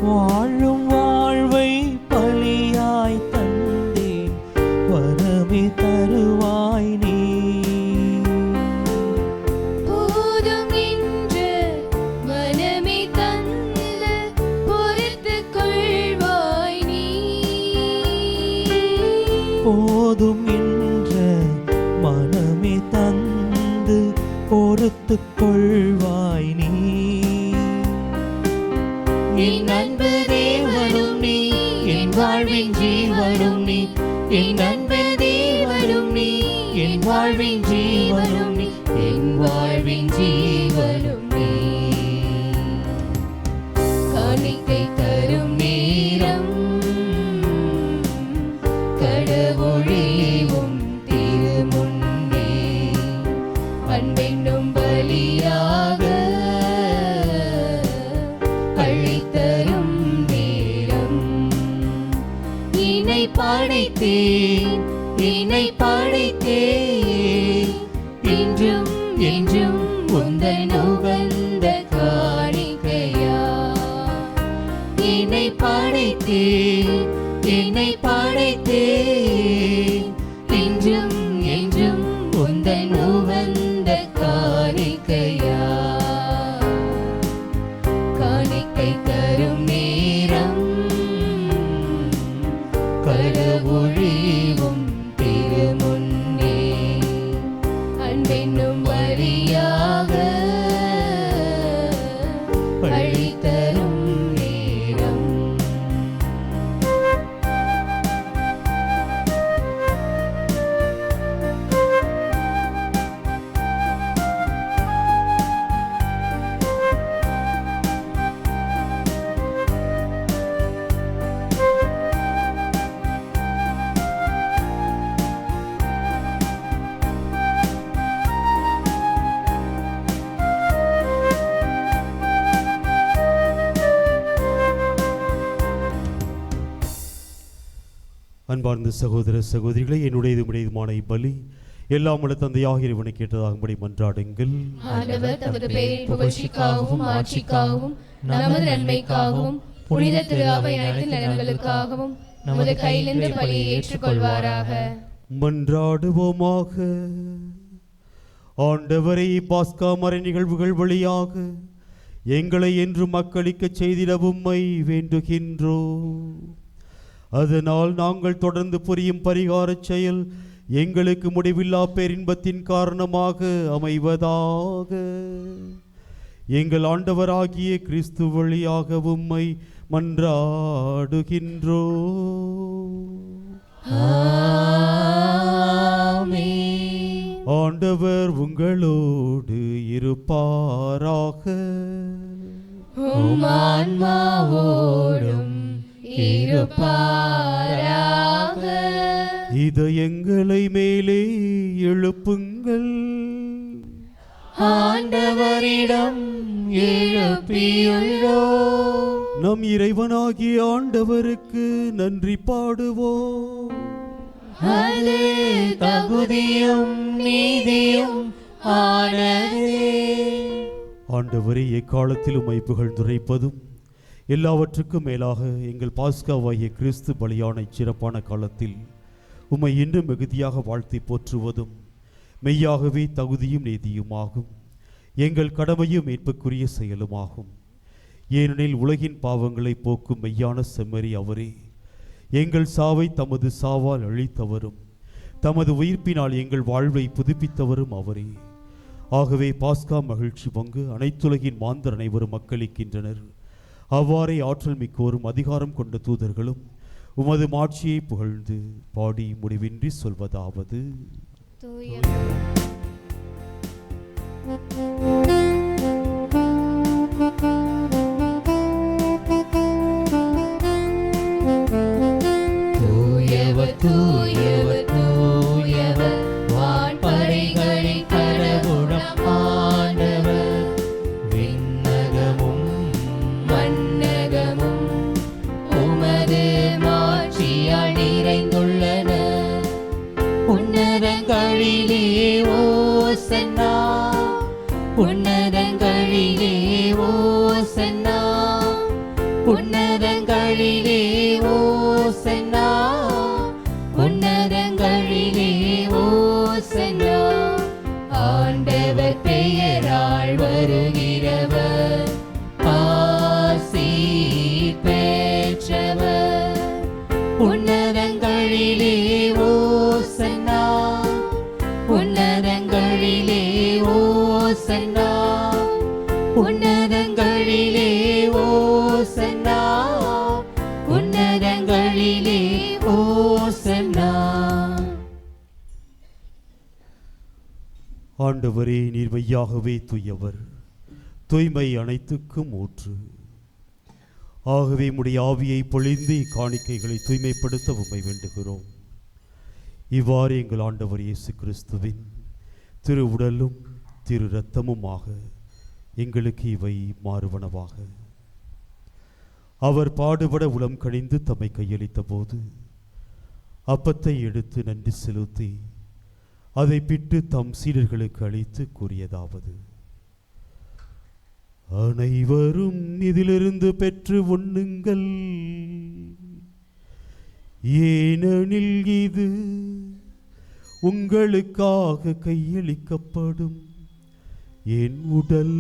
வாழும் வாழ்வை பலியாய் தந்தேன், வரமே தருவாய் நீ. போதும் வாழ்வின் ஜீவனும் நீ, என் அன்பு தேவனும் நீ, என் வாழ்வின் ஜீவனும் நீ, என் வாழ்வின் ஜீவனும் நீ. காணிக்கை தரும் நேரம் கடவுளேவும் திருமுன்னே அன்பென்னும் பலியாக அழைத்தரும் நேரம். இணை படைத்தேன், இணை படைத்தேன், என்றும் என்றும் உந்தன் உகந்த காணிக்கையா. இணை படைத்தேன், இணை படைத்தேன், என்றும் என்றும் உந்தன் உகந்த காணிக்கையா. காணிக்கை தரும் நேரம் கடவுளேவும் திருமுன்னே அன்பென்னும் வழியாக அழைத்தரும் நேரம். அன்பார்ந்த சகோதர சகோதரிகளை, என்னுடையது உடையதுமான இப்பலி எல்லாம் உள்ள தந்தையாக இறைவனை கேட்டதாகும்படி மன்றாடுங்கள். ஆண்டவர் தமது பெயரின் புகழ்ச்சிக்காகவும் ஆட்சிக்காகவும் நமது நன்மைக்காகவும் புனித திரு அவை அனைத்து நலன்களுக்காகவும் நமது கையிலிருந்து பலியை ஏற்றுக்கொள்வாராக. மன்றாடுவோமாக. ஆண்டவரை பாஸ்கா மறை நிகழ்வுகள் வழியாக எங்களை என்று மக்களிக்கச் செய்திட உம்மை வேண்டுகின்றோம். அதனால் நாங்கள் தொடர்ந்து புரியும் பரிகாரச் செயல் எங்களுக்கு முடிவில்லா பேரின்பத்தின் காரணமாக அமைவதாக. எங்கள் ஆண்டவராகிய கிறிஸ்து வழியாக உம்மை மன்றாடுகின்றோம். ஆமென். ஆண்டவர் உங்களோடு இருப்பாராக. உம் ஆன்மாவோடும் இருப்பாராக. இதயங்களை மேலே எழுப்புங்கள். ஆண்டவரிடம் எழுப்பியுள்ளோம். நம் இறைவனாகிய ஆண்டவருக்கு நன்றி பாடுவோம். அது தகுதியும் நீதியும் ஆனதே. ஆண்டவரே, எக்காலத்திலும் உம்மை புகழ்ந்துரைப்பதும் எல்லாவற்றுக்கும் மேலாக எங்கள் பாஸ்காவாகிய கிறிஸ்து பலியான சிறப்பான காலத்தில் உம்மை இன்னும் மிகுதியாக வாழ்த்தி போற்றுவதும் மெய்யாகவே தகுதியும் நீதியுமாகும். எங்கள் கடமையும் மீட்புக்குரிய செயலுமாகும். ஏனெனில் உலகின் பாவங்களை போக்கும் மெய்யான செம்மறி அவரே, எங்கள் சாவை தமது சாவால் அழித்தவரும் தமது உயிர்ப்பினால் எங்கள் வாழ்வை புதுப்பித்தவரும் அவரே. ஆகவே பாஸ்கா மகிழ்ச்சி பங்கு அனைத்துலகின் மாந்தர் அனைவரும் மக்களிக்கின்றனர். அவ்வாறே ஆற்றல் மிக்கோரும் அதிகாரம் கொண்ட தூதர்களும் உமது மாட்சியை புகழ்ந்து பாடி முடிவின்றி சொல்வதாவது: தூயவர் தூயவர் தூயவர் வான்படைகளின் கடவுளம் ஆண்டவர். விண்ணகமும் மண்ணகமும் உமது மாட்சியால் நிறைந்துள்ளன. உன்னதங்களிலே ஓசன்னா, உன்னதங்களிலே ஓசன்னா, உன்னதங்களிலே ஓசன்னா, உன்னதங்களிலே ஓசன்னா. ஆண்டவர் பெயரால் வருகிறவர் ஆசி பெற்றவர். உன்னதங்களிலே ஓசன்னா, உன்னதங்களிலே ஓசன்னா, உன்னதங்களிலே ஓசன்னா, உன்னதங்களிலே ஓசன்னா. ஆண்டவரே, நீர் மெய்யாகவே தூயவர், தூய்மை அனைத்துக்கும் ஊற்று. ஆகவே உம்முடைய ஆவியை பொழிந்து காணிக்கைகளை தூய்மைப்படுத்த உம்மை வேண்டுகிறோம். இவ்வாறு எங்கள் ஆண்டவர் இயேசு கிறிஸ்துவின் திரு உடலும் திரு இரத்தமுமாக எங்களுக்கு இவை மாறுவனவாக. அவர் பாடுபட உளம் கனிந்து தம்மை கையளித்த போது அப்பத்தை எடுத்து நன்றி செலுத்தி அதை பிட்டு தம் சீடர்களுக்கு அளித்து கூறியதாவது: அனைவரும் இதிலிருந்து பெற்று உண்ணுங்கள், ஏனெனில் இது உங்களுக்காக கையளிக்கப்படும் என் உடல்.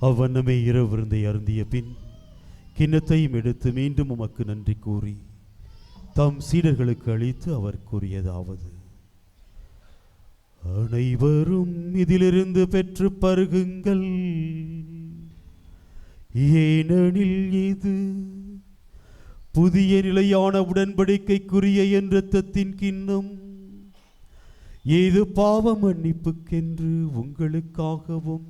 அவ்வண்ணமே இரவு விருந்தை அருந்திய பின் கிண்ணத்தையும் எடுத்து மீண்டும் உமக்கு நன்றி கூறி தம் சீடர்களுக்கு அளித்து அவர் கூறியதாவது: அனைவரும் இதிலிருந்து பெற்று பருகுங்கள், ஏனெனில் இது புதிய நிலையான உடன்படிக்கைக்குரிய என் இரத்தத்தின் கிண்ணம். இது பாவ மன்னிப்புக்கென்று உங்களுக்காகவும்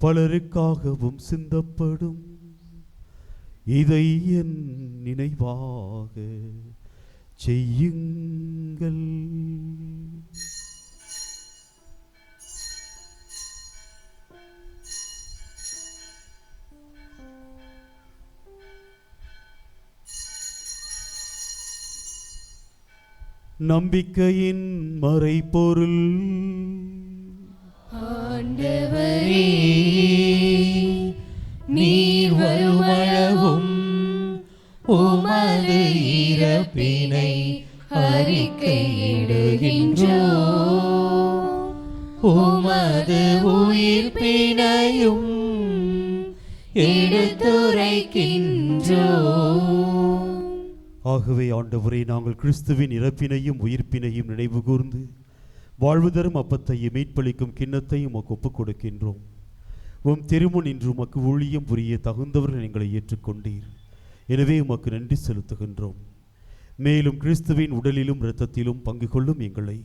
பலருக்காகவும் சிந்தப்படும். இதை என் நினைவாக செய்யுங்கள். நம்பிக்கையின் மறைபொருள். ஆண்டவரே, நீர் வருமளவும் உமது இறப்பினை அறிக்கையிடுகின்றோம், உமது உயிர்ப்பினையும் எடுத்துரைக்கின்றோம். ஆகவே ஆண்டவரே, நாங்கள் கிறிஸ்துவின் இறப்பினையும் உயிர்ப்பினையும் நினைவு கூர்ந்து வாழ்வு தரும் அப்பத்தையும் மீட்பளிக்கும் கிண்ணத்தையும் உமக்கு ஒப்புக் கொடுக்கின்றோம். உம் திருமுன் இன்று உமக்கு ஊழியம் புரிய தகுந்தவர்கள் எங்களை ஏற்றுக்கொண்டீர். எனவே உமக்கு நன்றி செலுத்துகின்றோம். மேலும் கிறிஸ்துவின் உடலிலும் இரத்தத்திலும் பங்கு கொள்ளும் எங்களை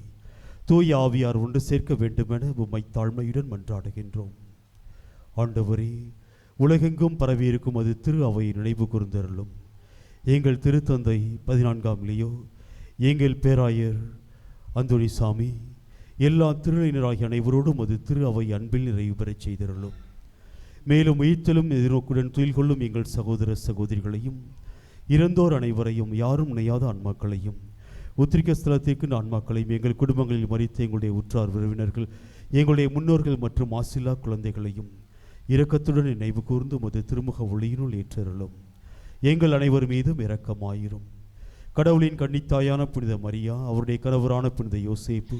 தூய ஆவியார் ஒன்று சேர்க்க வேண்டுமென உம்மை தாழ்மையுடன் மன்றாடுகின்றோம். ஆண்டவரே, உலகெங்கும் பரவியிருக்கும் அது திரு அவையை நினைவு கூர்ந்தருளும். எங்கள் திருத்தந்தை 14ஆம் லியோ, எங்கள் பேராயர் அந்தோணிசாமி, எல்லா திருநிலையினராகிய அனைவரோடும் அது திரு அவை அன்பில் நிறைவு பெறச் செய்தருளும். மேலும் உயிர்த்தலும் எதிர்நோக்குடன் துயில் கொள்ளும் எங்கள் சகோதர சகோதரிகளையும் இறந்தோர் அனைவரையும் யாரும் நினையாத ஆன்மாக்களையும் உத்திரிக்க ஸ்தலத்திற்கு ஆன்மாக்களையும் எங்கள் குடும்பங்களில் மறித்த எங்களுடைய உற்றார் உறவினர்கள், எங்களுடைய முன்னோர்கள் மற்றும் ஆசில்லா குழந்தைகளையும் இரக்கத்துடன் நினைவு கூர்ந்து உமது திருமுக ஒளியினுள் ஏற்றருளும். எங்கள் அனைவர் மீதும் இரக்கமாயிரும். கடவுளின் கன்னித்தாயான புனித மரியா, அவருடைய கணவரான புனித யோசேப்பு,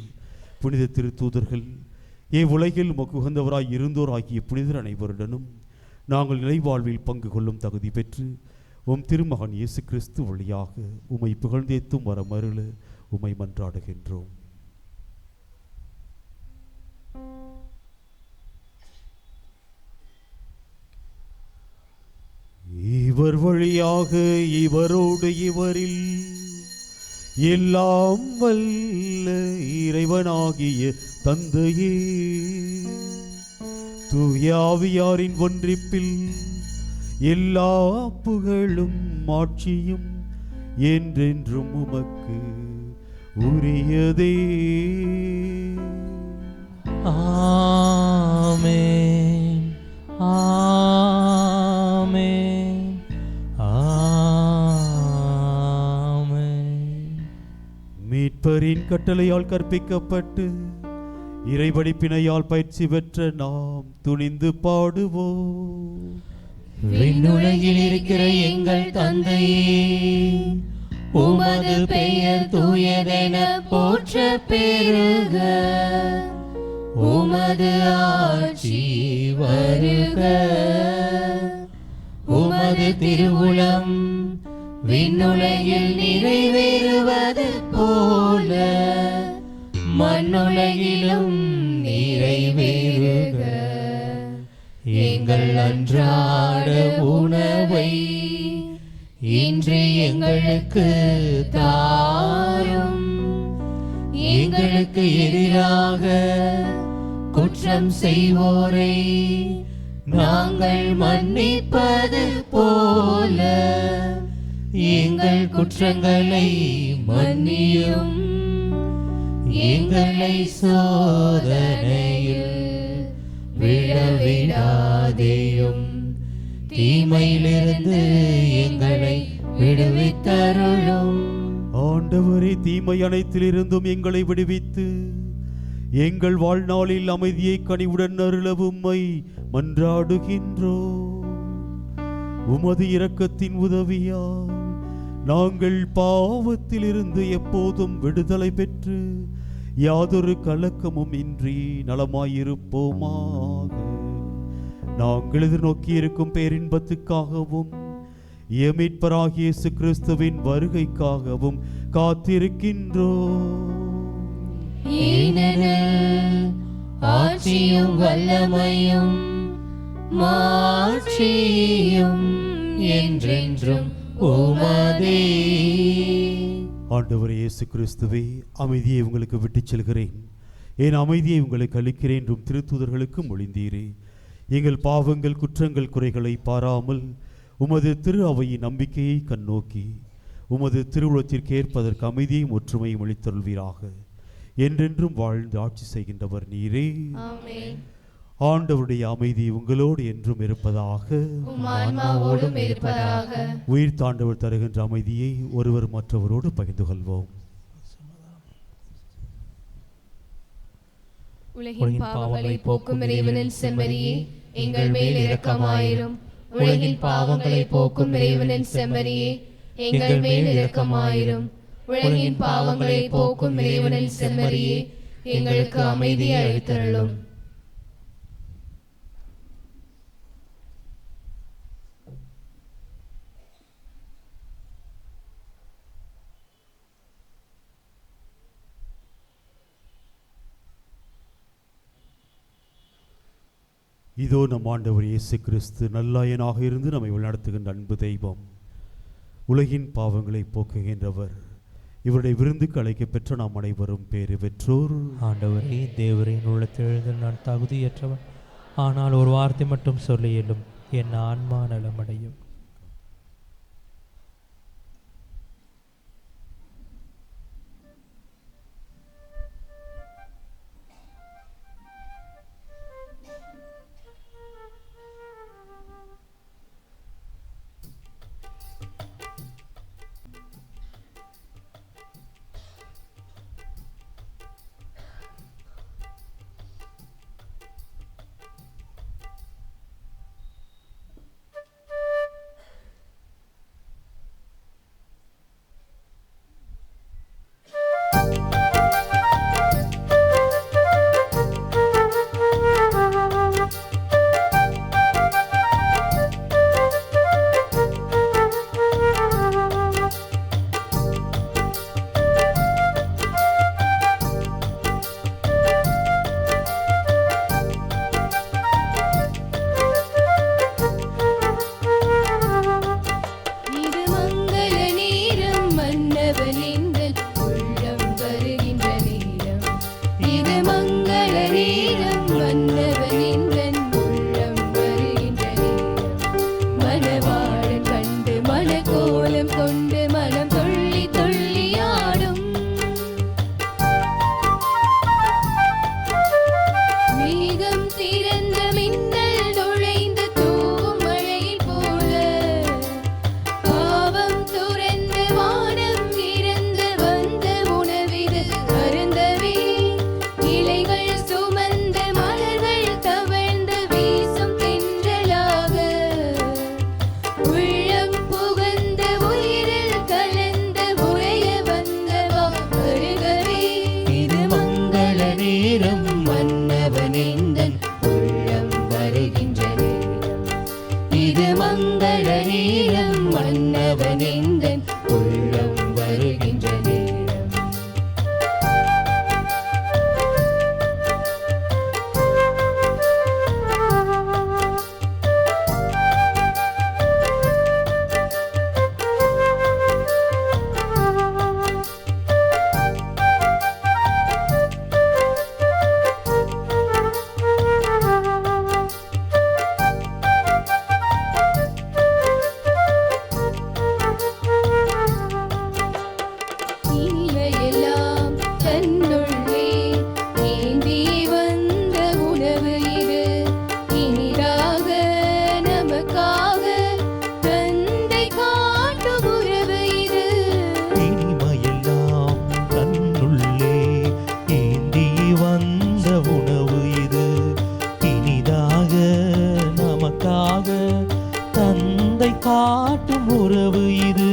புனித திருத்தூதர்கள், உலகில் உமக்கு உகந்தவராய் இருந்தோர் ஆகிய புனிதர் அனைவருடனும் நாங்கள் நிலைவாழ்வில் பங்கு கொள்ளும் தகுதி பெற்று உம் திருமகன் இயேசு கிறிஸ்து வழியாக உம்மை புகழ்ந்தேத்தும் வரமருள உம்மை மன்றாடுகின்றோம். இவர் வழியாக இவரோடு இவரில் எல்லாம் வல்ல இறைவனாகிய தந்தையே, தூய ஆவியாரின் ஒன்றிப்பில் எல்லா புகழும் ஆட்சியும் என்றென்றும் உமக்கு உரியதே. ஆமென், ஆமென், ஆமென். மீட்பரின் கட்டளையால் கற்பிக்கப்பட்டு இறைவடிப்பினையால் பயிற்சி பெற்ற நாம் துணிந்து பாடுவோம். விண்ணுலகில் இருக்கிற எங்கள் தந்தையே, உமது பெயர் தூயதென போற்ற பெருக, உமது ஆட்சி வருக, உமது உமது திருவுளம் விண்ணுலகில் நிறைவேறுவது போல மண்ணுலகிலும் நிறைவேறுக. எங்கள் அன்றாட உணவை இன்று எங்களுக்கு தாரும். எங்களுக்கு எதிராக குற்றம் செய்வோரை நாங்கள் மன்னிப்பது போல எங்கள் குற்றங்களை மன்னியும். எங்களை சோதனையில் விழவிடாதேயும், தீமையிலிருந்து எங்களை விடுவித்தருளும். ஆண்டவரே, தீமை அனைத்திலிருந்தும் எங்களை விடுவித்து எங்கள் வாழ்நாளில் அமைதியை கனிவுடன் அருளவும்மை மன்றாடுகின்றோம். உமது இரக்கத்தின் உதவியால் நாங்கள் பாவத்திலிருந்து எப்போதும் விடுதலை பெற்று யாதொரு கலக்கமும் இன்றி நலமாயிருப்போமாக. நாங்கள் எதிர்நோக்கியிருக்கும் பேரின்பத்துக்காகவும் மீட்பராகிய இயேசு கிறிஸ்துவின் வருகைக்காகவும் காத்திருக்கின்றோம். ஏனெனில் ஆட்சியும் வல்லமையும் மாட்சியும் என்றென்றும் உமதே. ஆண்டவர் இயேசு கிறிஸ்துவே, அமைதியை உங்களுக்கு விட்டுச் செல்கிறேன், என் அமைதியை உங்களுக்கு அளிக்கிறேன் என்றும் திருத்தூதர்களுக்கு மொழிந்தீரே. எங்கள் பாவங்கள் குற்றங்கள் குறைகளை பாராமல் உமது திரு அவையின் நம்பிக்கையை கண்ணோக்கி உமது திருவுளத்திற்கு ஏற்பதற்கு அமைதியையும் ஒற்றுமையும் அளித்தருள்வீராக. என்றென்றும் வாழ்ந்து ஆட்சி செய்கின்றவர் நீரே. ஆமென். ஆண்டவருடைய அமைதி உங்களோடு என்றும் இருப்பதாக. ஆன்மாவோடும் இருப்பதாக. உயிர் தாண்டவர் தருகின்ற அமைதியை ஒருவர் மற்றவரோடு பகிர்ந்து கொள்வோம். உலகின் பாவங்களை போக்கும் இறைவனின் செம்மறியே, எங்கள் மேல் இரக்கமாயிரும். உலகின் பாவங்களை போக்கும் இறைவனின் செம்மறியே, எங்கள் மேல் இரக்கமாயிரும். உலகின் பாவங்களை போக்கும் இறைவனின் செம்மறியே, எங்களுக்கு அமைதியை அளித்தருளும். இதோ நம் ஆண்டவர் இயேசு கிறிஸ்து நல்லாயனாக இருந்து நம்மை வழிநடத்துகின்ற அன்பு தெய்வம், உலகின் பாவங்களை போக்குகின்றவர். இவருடைய விருந்துக்கு அழைக்க பெற்ற நாம் அனைவரும் பேறு பெற்றோர். ஆண்டவரே, தேவரின் உள்ளத்தெழுந்து நான் தகுதியற்றவன், ஆனால் ஒரு வார்த்தை மட்டும் சொல்ல இயலும், என் ஆன்மா நலமடையும். இது மங்கள நேரம் மன்னவன் எந்தன் உள்ளம் வருகின்ற நேரம். இனிமையெல்லாம் தன்னுள்ளே ஏந்தி வந்த உணவு இது. இனிதாக நமக்காக தந்தை காட்டும் உறவு இது. இனிமையெல்லாம் தன்னுள்ளே ஏந்தி வந்த உணவு இது. இனிதாக நமக்காக தந்தை காட்டும் உறவு இது.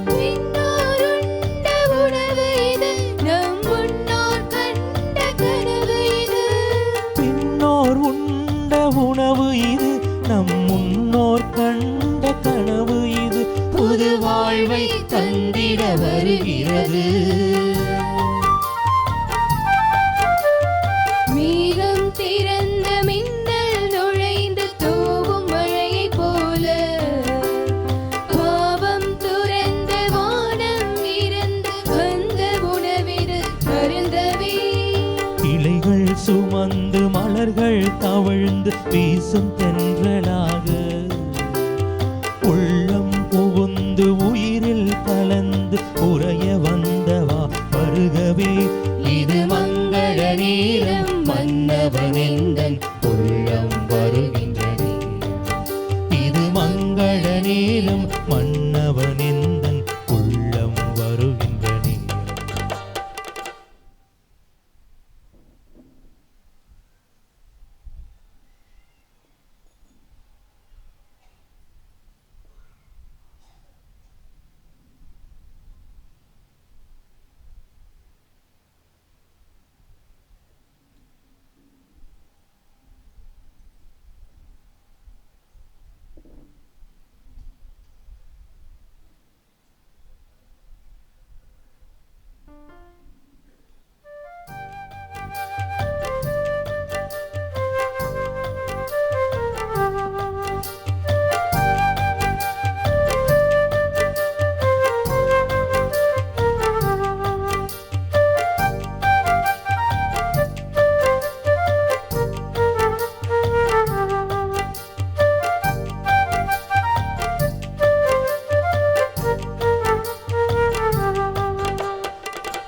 விண்ணோருண்ட உணவு இது. நம் முன்னோர் கண்ட கனவு இது. பின்னோர் உண்ட உணவு இது. நம் முன்னோர் கண்ட கனவு இது. புது வாழ்வை தந்திட வருகிறது. மேகம் திறந்த மின்னல் நுழைந்து தூவும் மழையைப் போல. பாவம் துறந்த வானம் இருந்து வந்த உணவிது அருந்தவே. இலைகள் சுமந்து மலர்கள் தவழ்ந்து வீசும் தென்றலாக உள்ளம் புகுந்து உயிரில் கலந்து உறைய வந்தவா வருகவே. இது மங்கள நேரம் மன்னவன் எந்தன் உள்ளம் வருகின்ற நேரம். இது மங்கள நேரம் மன்னவன் எந்தன் உள்ளம் வருகின்ற நேரம்.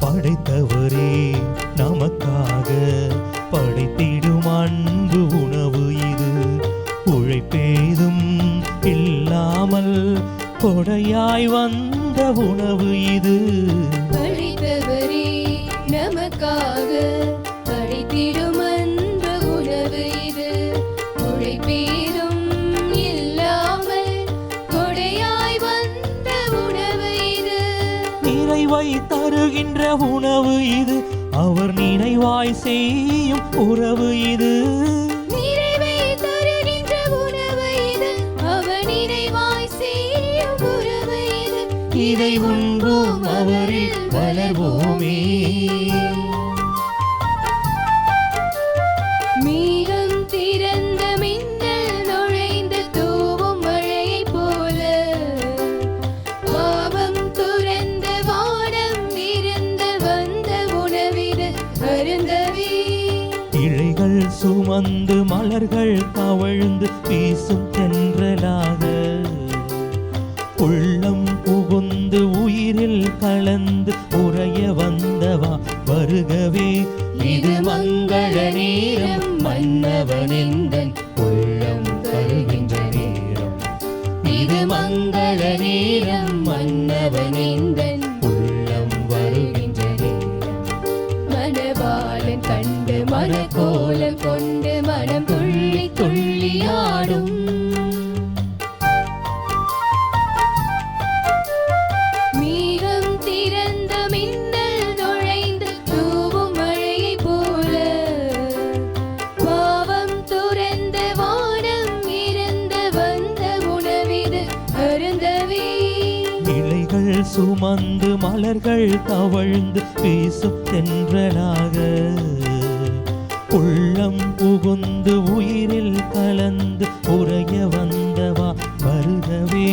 படைத்தவரே நமக்காக படைத்திடும் அன்பு உணவு இது. உழைப்பேதும் இல்லாமல் கொடையாய் வந்த உணவு இது. படைத்தவரே நமக்காக படைத்திடும் அன்பு உணவு இது. உழைப்பேதும் இல்லாமல் கொடையாய் வந்த உணவு இது. நிறைவை தருகின்ற உணவு இது. அவர் நினைவாய் செய்யும் உறவு இது. நிறைவை தருகின்ற உணவு இது. அவர் நினைவாய் செய்யும் உறவு இது. இதை உண்போம் அவரில் வளர்வோமே. மேகம் திறந்த மின்னல் நுழைந்து தூவும் மழையைப் போல. பாவம் துறந்த வானம் இருந்து வந்த உணவிது அருந்தவே. இழைகள் சுமந்து மலர்கள் தவழ்ந்து வீசும் தென்றலாக உள்ளம் புகுந்து உயிரில் கலந்து உறைய வந்தவா வருகவே. இது மங்கள நேரம் மன்னவன் எந்தன் உள்ளம் வருகின்ற நேரம். இது மங்கள நேரம் மன்னவன் எந்தன் உள்ளம் வருகின்ற நேரம். மணவாளன் கண்டு மணக்கோலம் கொண்டு மனம் துள்ளி துள்ளியாடும். மேகம் திறந்த மின்னல் நுழைந்து தூவும் மழையைப் போல. பாவம் துறந்த வானம் இருந்து வந்த சுமந்து மலர்கள் தவழ்ந்து வீசும் தென்றலாக உள்ளம் புகுந்து உயிரில் கலந்து உறைய வந்தவா வருகவே.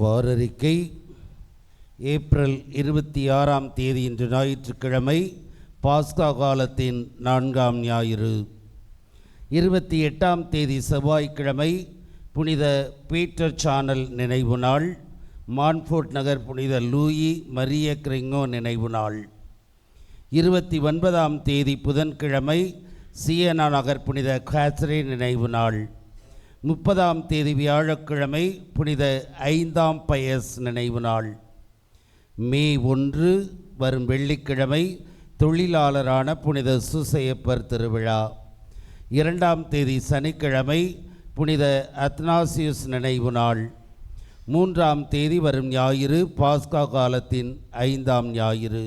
வாரறிக்கை ஏப்ரல் 26ஆம் தேதி இன்று ஞாயிற்றுக்கிழமை பாஸ்கா காலத்தின் 4ஆம் ஞாயிறு. 28ஆம் தேதி செவ்வாய்க்கிழமை புனித பீட்டர் சானல் நினைவு நாள். மான்ஃபோர்ட் நகர் புனித லூயி மரிய கிரிங்கோ நினைவு நாள். 29ஆம் தேதி புதன்கிழமை சியனா நகர் புனித கேத்ரின் நினைவு நாள். 30ஆம் தேதி வியாழக்கிழமை புனித 5ஆம் பயஸ் நினைவு நாள். மே 1 வரும் வெள்ளிக்கிழமை தொழிலாளரான புனித சூசையப்பர் திருவிழா. 2ஆம் தேதி சனிக்கிழமை புனித அத்னாசியுஸ் நினைவு நாள். 3ஆம் தேதி வரும் ஞாயிறு பாஸ்கா காலத்தின் 5ஆம் ஞாயிறு.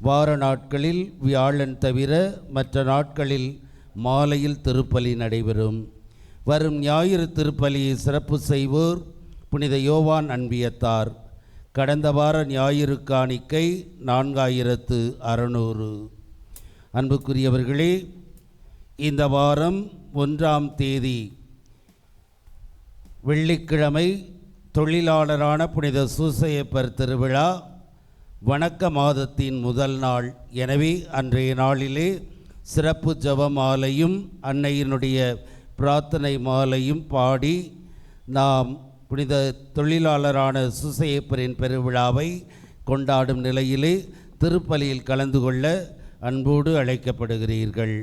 வார நாட்களில் வியாழன் தவிர மற்ற நாட்களில் மாலையில் திருப்பலி நடைபெறும். வரும் ஞாயிறு திருப்பலியை சிறப்பு செய்வோர் புனித யோவான் அன்பியத்தார். கடந்த வார ஞாயிறு காணிக்கை 4600. அன்புக்குரியவர்களே, இந்த வாரம் 1ஆம் தேதி வெள்ளிக்கிழமை தொழிலாளரான புனித சூசையப்பர் திருவிழா, வணக்க மாதத்தின் முதல் நாள். எனவே அன்றைய நாளிலே சிறப்பு ஜெப மாலையும் அன்னையினுடைய பிரார்த்தனை மாலையும் பாடி நாம் புனித தொழிலாளரான சூசையப்பரின் பெருவிழாவை கொண்டாடும் நிலையிலே திருப்பலியில் கலந்து கொள்ள அன்போடு அழைக்கப்படுகிறீர்கள்.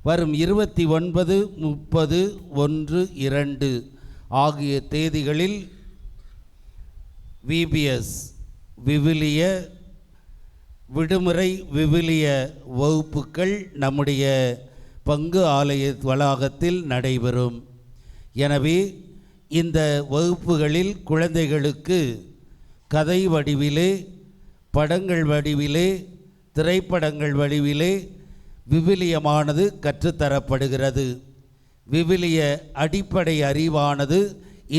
வரும் 29, 30, 1, 2 ஆகிய தேதிகளில் VBS விவிலிய விடுமுறை விவிலிய வகுப்புகள் நம்முடைய பங்கு ஆலய வளாகத்தில் நடைபெறும். எனவே இந்த வகுப்புகளில் குழந்தைகளுக்கு கதை வடிவிலே, படங்கள் வடிவிலே, திரைப்படங்கள் வடிவிலே விவிலியமானது கற்றுத்தரப்படுகிறது. விவிலிய அடிப்படை அறிவானது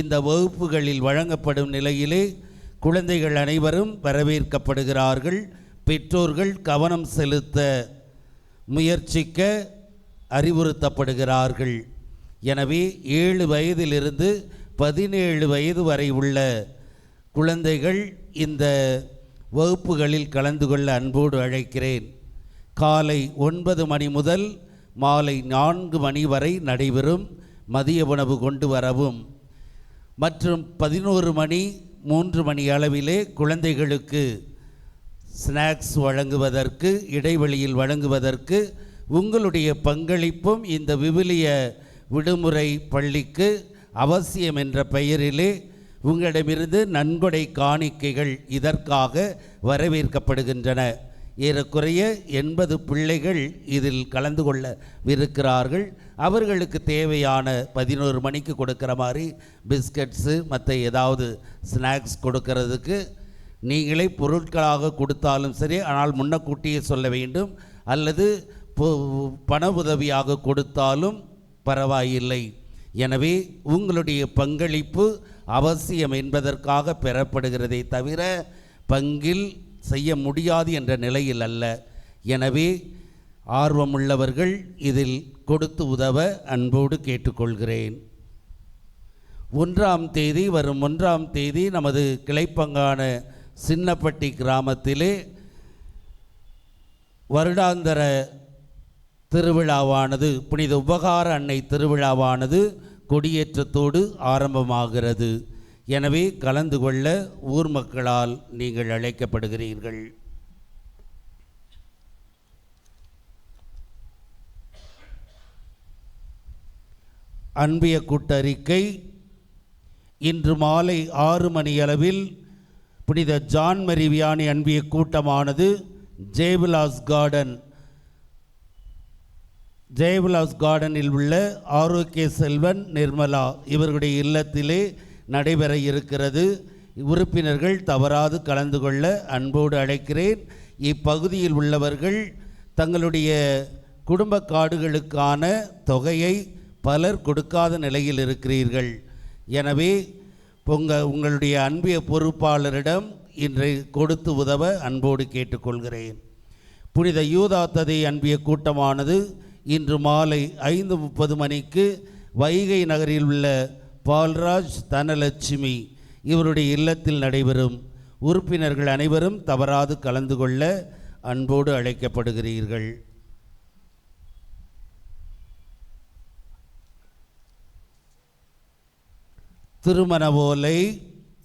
இந்த வகுப்புகளில் வழங்கப்படும் நிலையிலே குழந்தைகள் அனைவரும் வரவேற்கப்படுகிறார்கள். பெற்றோர்கள் கவனம் செலுத்த முயற்சிக்க அறிவுறுத்தப்படுகிறார்கள். எனவே 7 வயதிலிருந்து 17 வயது வரை உள்ள குழந்தைகள் இந்த வகுப்புகளில் கலந்து கொள்ள அன்போடு அழைக்கிறேன். காலை 9 மணி முதல் மாலை 4 மணி வரை நடைபெறும். மதிய உணவு கொண்டு வரவும் மற்றும் 11 மணி 3 மணி அளவிலே குழந்தைகளுக்கு ஸ்நாக்ஸ் வழங்குவதற்கு, இடைவெளியில் வழங்குவதற்கு உங்களுடைய பங்களிப்பும் இந்த விவிலிய விடுமுறை பள்ளிக்கு அவசியம் என்ற பெயரிலே உங்களிடமிருந்து நன்கொடை காணிக்கைகள் இதற்காக வரவேற்கப்படுகின்றன. ஏறக்குறைய 80 பிள்ளைகள் இதில் கலந்து கொள்ளவிருக்கிறார்கள். அவர்களுக்கு தேவையான 11 மணிக்கு கொடுக்குற மாதிரி பிஸ்கட்ஸு மற்ற ஏதாவது ஸ்நாக்ஸ் கொடுக்கறதுக்கு நீங்களே பொருட்களாக கொடுத்தாலும் சரி, ஆனால் முன்னக்கூட்டியே சொல்ல வேண்டும், அல்லது பண உதவியாக கொடுத்தாலும் பரவாயில்லை. எனவே உங்களுடைய பங்களிப்பு அவசியம் என்பதற்காக பெறப்படுகிறதே தவிர பங்கில் செய்ய முடியாது என்ற நிலையில் அல்ல. எனவே ஆர்வமுள்ளவர்கள் இதில் கொடுத்து உதவ அன்போடு கேட்டுக்கொள்கிறேன். 1ஆம் தேதி வரும் 1ஆம் தேதி நமது கிளைப்பங்கான சின்னப்பட்டி கிராமத்திலே வருடாந்தர திருவிழாவானது, புனித உபகார அன்னை திருவிழாவானது கொடியேற்றத்தோடு ஆரம்பமாகிறது. எனவே கலந்து கொள்ள ஊர் மக்களால் நீங்கள் அழைக்கப்படுகிறீர்கள். அன்பிய கூட்டறிக்கை. இன்று மாலை 6 மணியளவில் புனித ஜான் மரி வியானி அன்பிய கூட்டமானது ஜெயவிலாஸ் கார்டனில் உள்ள ஆரோக்கிய செல்வன் நிர்மலா இவர்களுடைய இல்லத்திலே நடைபெற இருக்கிறது. உறுப்பினர்கள் தவறாது கலந்து கொள்ள அன்போடு அழைக்கிறேன். இப்பகுதியில் உள்ளவர்கள் தங்களுடைய குடும்ப கார்டுகளுக்கான தொகையை பலர் கொடுக்காத நிலையில் இருக்கிறீர்கள். எனவே உங்களுடைய அன்பிய பொறுப்பாளரிடம் இன்று கொடுத்து உதவ அன்போடு கேட்டுக்கொள்கிறேன். புனித யூதா ததை அன்பிய கூட்டமானது இன்று மாலை 5:30 மணிக்கு வைகை நகரில் உள்ள பால்ராஜ் தனலட்சுமி இவருடைய இல்லத்தில் நடைபெறும். உறுப்பினர்கள் அனைவரும் தவறாது கலந்து கொள்ள அன்போடு அழைக்கப்படுகிறீர்கள். திருமண ஓலை.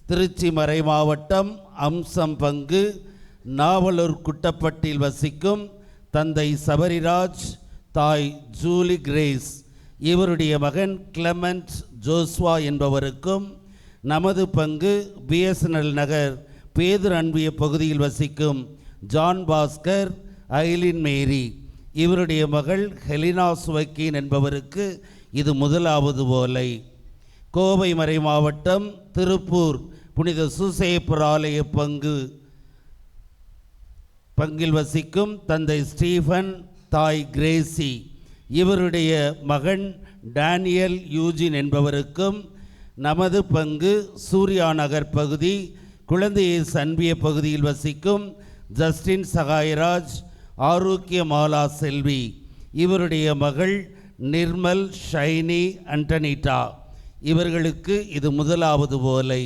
திருச்சி மறை மாவட்டம் அம்சம் பங்கு நாவலூர் குட்டப்பட்டில் வசிக்கும் தந்தை சபரிராஜ், தாய் ஜூலி கிரேஸ் இவருடைய மகன் கிளமெண்ட் ஜோஸ்வா என்பவருக்கும், நமது பங்கு பிஎஸ்என்எல் நகர் பேதுரு அன்பிய பகுதியில் வசிக்கும் ஜான் பாஸ்கர், ஐலின் மேரி இவருடைய மகள் ஹெலினா சுவக்கீன் என்பவருக்கு இது முதலாவது ஓலை. கோவை மறை மாவட்டம் திருப்பூர் புனித சூசேப்பர் ஆலய பங்கில் வசிக்கும் தந்தை ஸ்டீஃபன், தாய் கிரேசி இவருடைய மகன் டேனியல் யூஜின் என்பவருக்கும், நமது பங்கு சூர்யா நகர் பகுதி குழந்தையேசு அன்பிய பகுதியில் வசிக்கும் ஜஸ்டின் சகாயராஜ், ஆரோக்கிய மாலா செல்வி இவருடைய மகள் நிர்மல் ஷைனி அண்டனிட்டா இவர்களுக்கு இது முதலாவது ஓலை.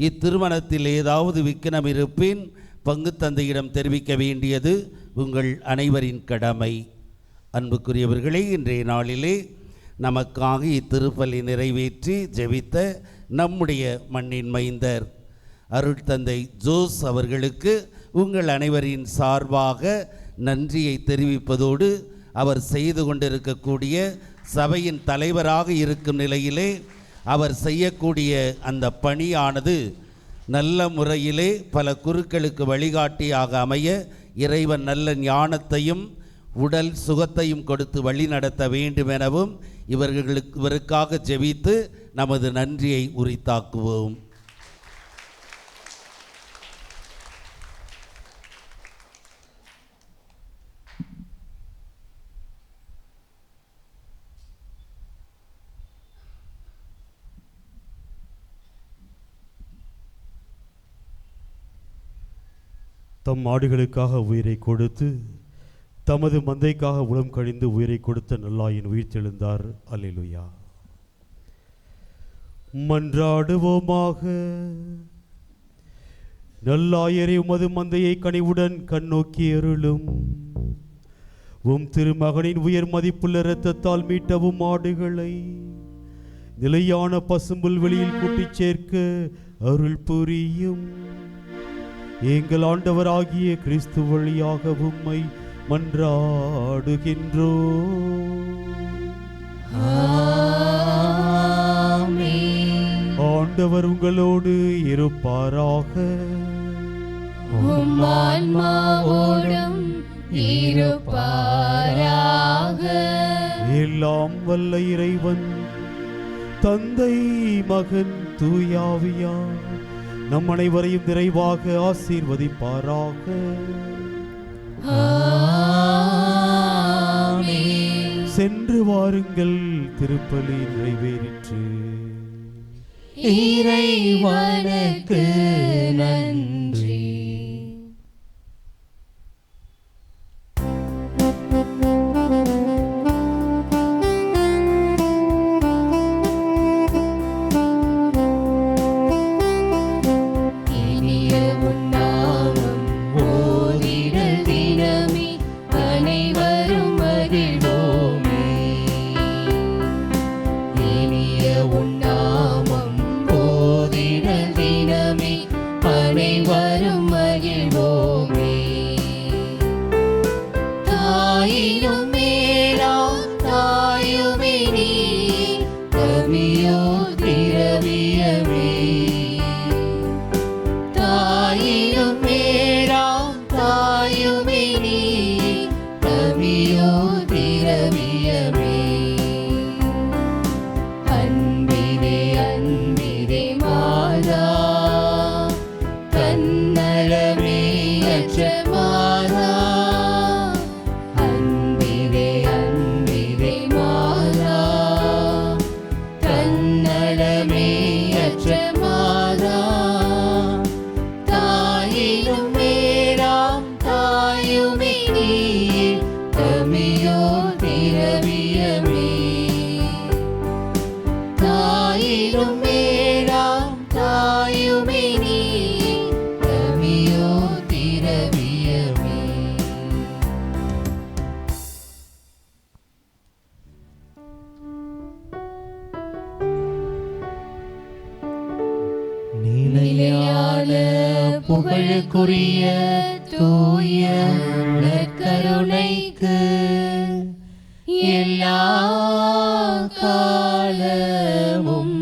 இத்திருமணத்தில் ஏதாவது விக்கினம் இருப்பின் பங்கு தந்தையிடம் தெரிவிக்க வேண்டியது உங்கள் அனைவரின் கடமை. அன்புக்குரியவர்களே, இன்றைய நாளிலே நமக்காக இத்திருப்பலி நிறைவேற்றி ஜெபித்த நம்முடைய மண்ணின் மைந்தர் அருட்தந்தை ஜோஸ் அவர்களுக்கு உங்கள் அனைவரின் சார்பாக நன்றியை தெரிவிப்பதோடு, அவர் செய்து கொண்டிருக்கக்கூடிய சபையின் தலைவராக இருக்கும் நிலையிலே அவர் செய்யக்கூடிய அந்த பணியானது நல்ல முறையிலே பல குருக்களுக்கு வழிகாட்டியாக அமைய இறைவன் நல்ல ஞானத்தையும் உடல் சுகத்தையும் கொடுத்து வழி நடத்த வேண்டும் எனவும் இவருக்காக ஜெபித்து நமது நன்றியை உரித்தாக்குவோம். தம் ஆடுகளுக்காக உயிரை கொடுத்து தமது மந்தைக்காக உளம் கழிந்து உயிரை கொடுத்த நல்லாயின் உயிர்த்தெழுந்தார். அல்லேலூயா. மன்றாடுவோமாக. நல்லாயரே, உமது மந்தையை கனிவுடன் கண்ணோக்கி அருளும். உம் திருமகனின் உயர் மதிப்புள்ள இரத்தத்தால் மீட்டவும் ஆடுகளை நிலையான பசும்புல் வெளியில் கூட்டிச் சேர்க்க அருள் புரியும். எங்கள் ஆண்டவராகிய கிறிஸ்து வழியாக உம்மை மன்றாடுகின்றோ. ஆண்டவர் உங்களோடு இருப்பாராக. ஆன்மாவோடும் இருப்பாராக. எல்லாம் வல்ல இறைவன் தந்தை மகன் தூயாவியார் நம் அனைவரையும் நிறைவாக ஆசீர்வதிப்பாராக. சென்று வாருங்கள், திருப்பலி நிறைவேறிற்று. இறைவனுக்கு நன்றி. இனிய உன்னாமம் ஓதிடல் தினமே அனைவரும் மகிழ்வோமே. இனிய உன்னாமம் ஓதிடல் தினமே அனைவரும் மகிழ்வோமே. தாயினும் மேலாம் தாயுமே நீ கவியோ திரவியமே. தாயினும் மேலாம் தாயுமே நீ கவியோ திரவியமே. அன்பிலே அன்பிலே மாதா தன்னலமே அற்ற மாதா. அன்பிலே அன்பிலே மாதா தன்னலமே அற்ற மாதா. தாயினும் மேலாம் தாயுமே நீ கவியோ திரவியமே. தாயினும் மேலாம் தாயுமே நீ கவியோ திரவியமே. நிலையான புகழுக்குரிய தூய நற்கருணைக்கு எல்லா காலமும்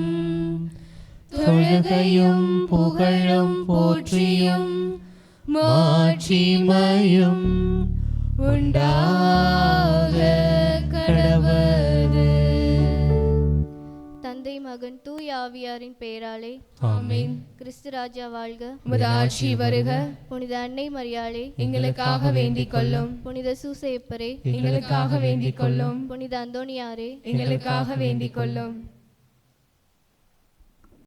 தொழுகையும் புகழும் போற்றியும் மாட்சிமையும் உண்டாக கடவது. தந்தை மகன் தூய ஆவியாரின் பெயராலே ஆமென். கிறிஸ்து ராஜா வாழ்க. உமது ஆட்சி வருக. புனித அன்னை மரியாளே எங்களுக்காக வேண்டிக் கொள்ளும். புனித சூசையப்பரே எங்களுக்காக வேண்டிக் கொள்ளும். புனித அந்தோணியாரே எங்களுக்காக வேண்டிக் கொள்ளும்.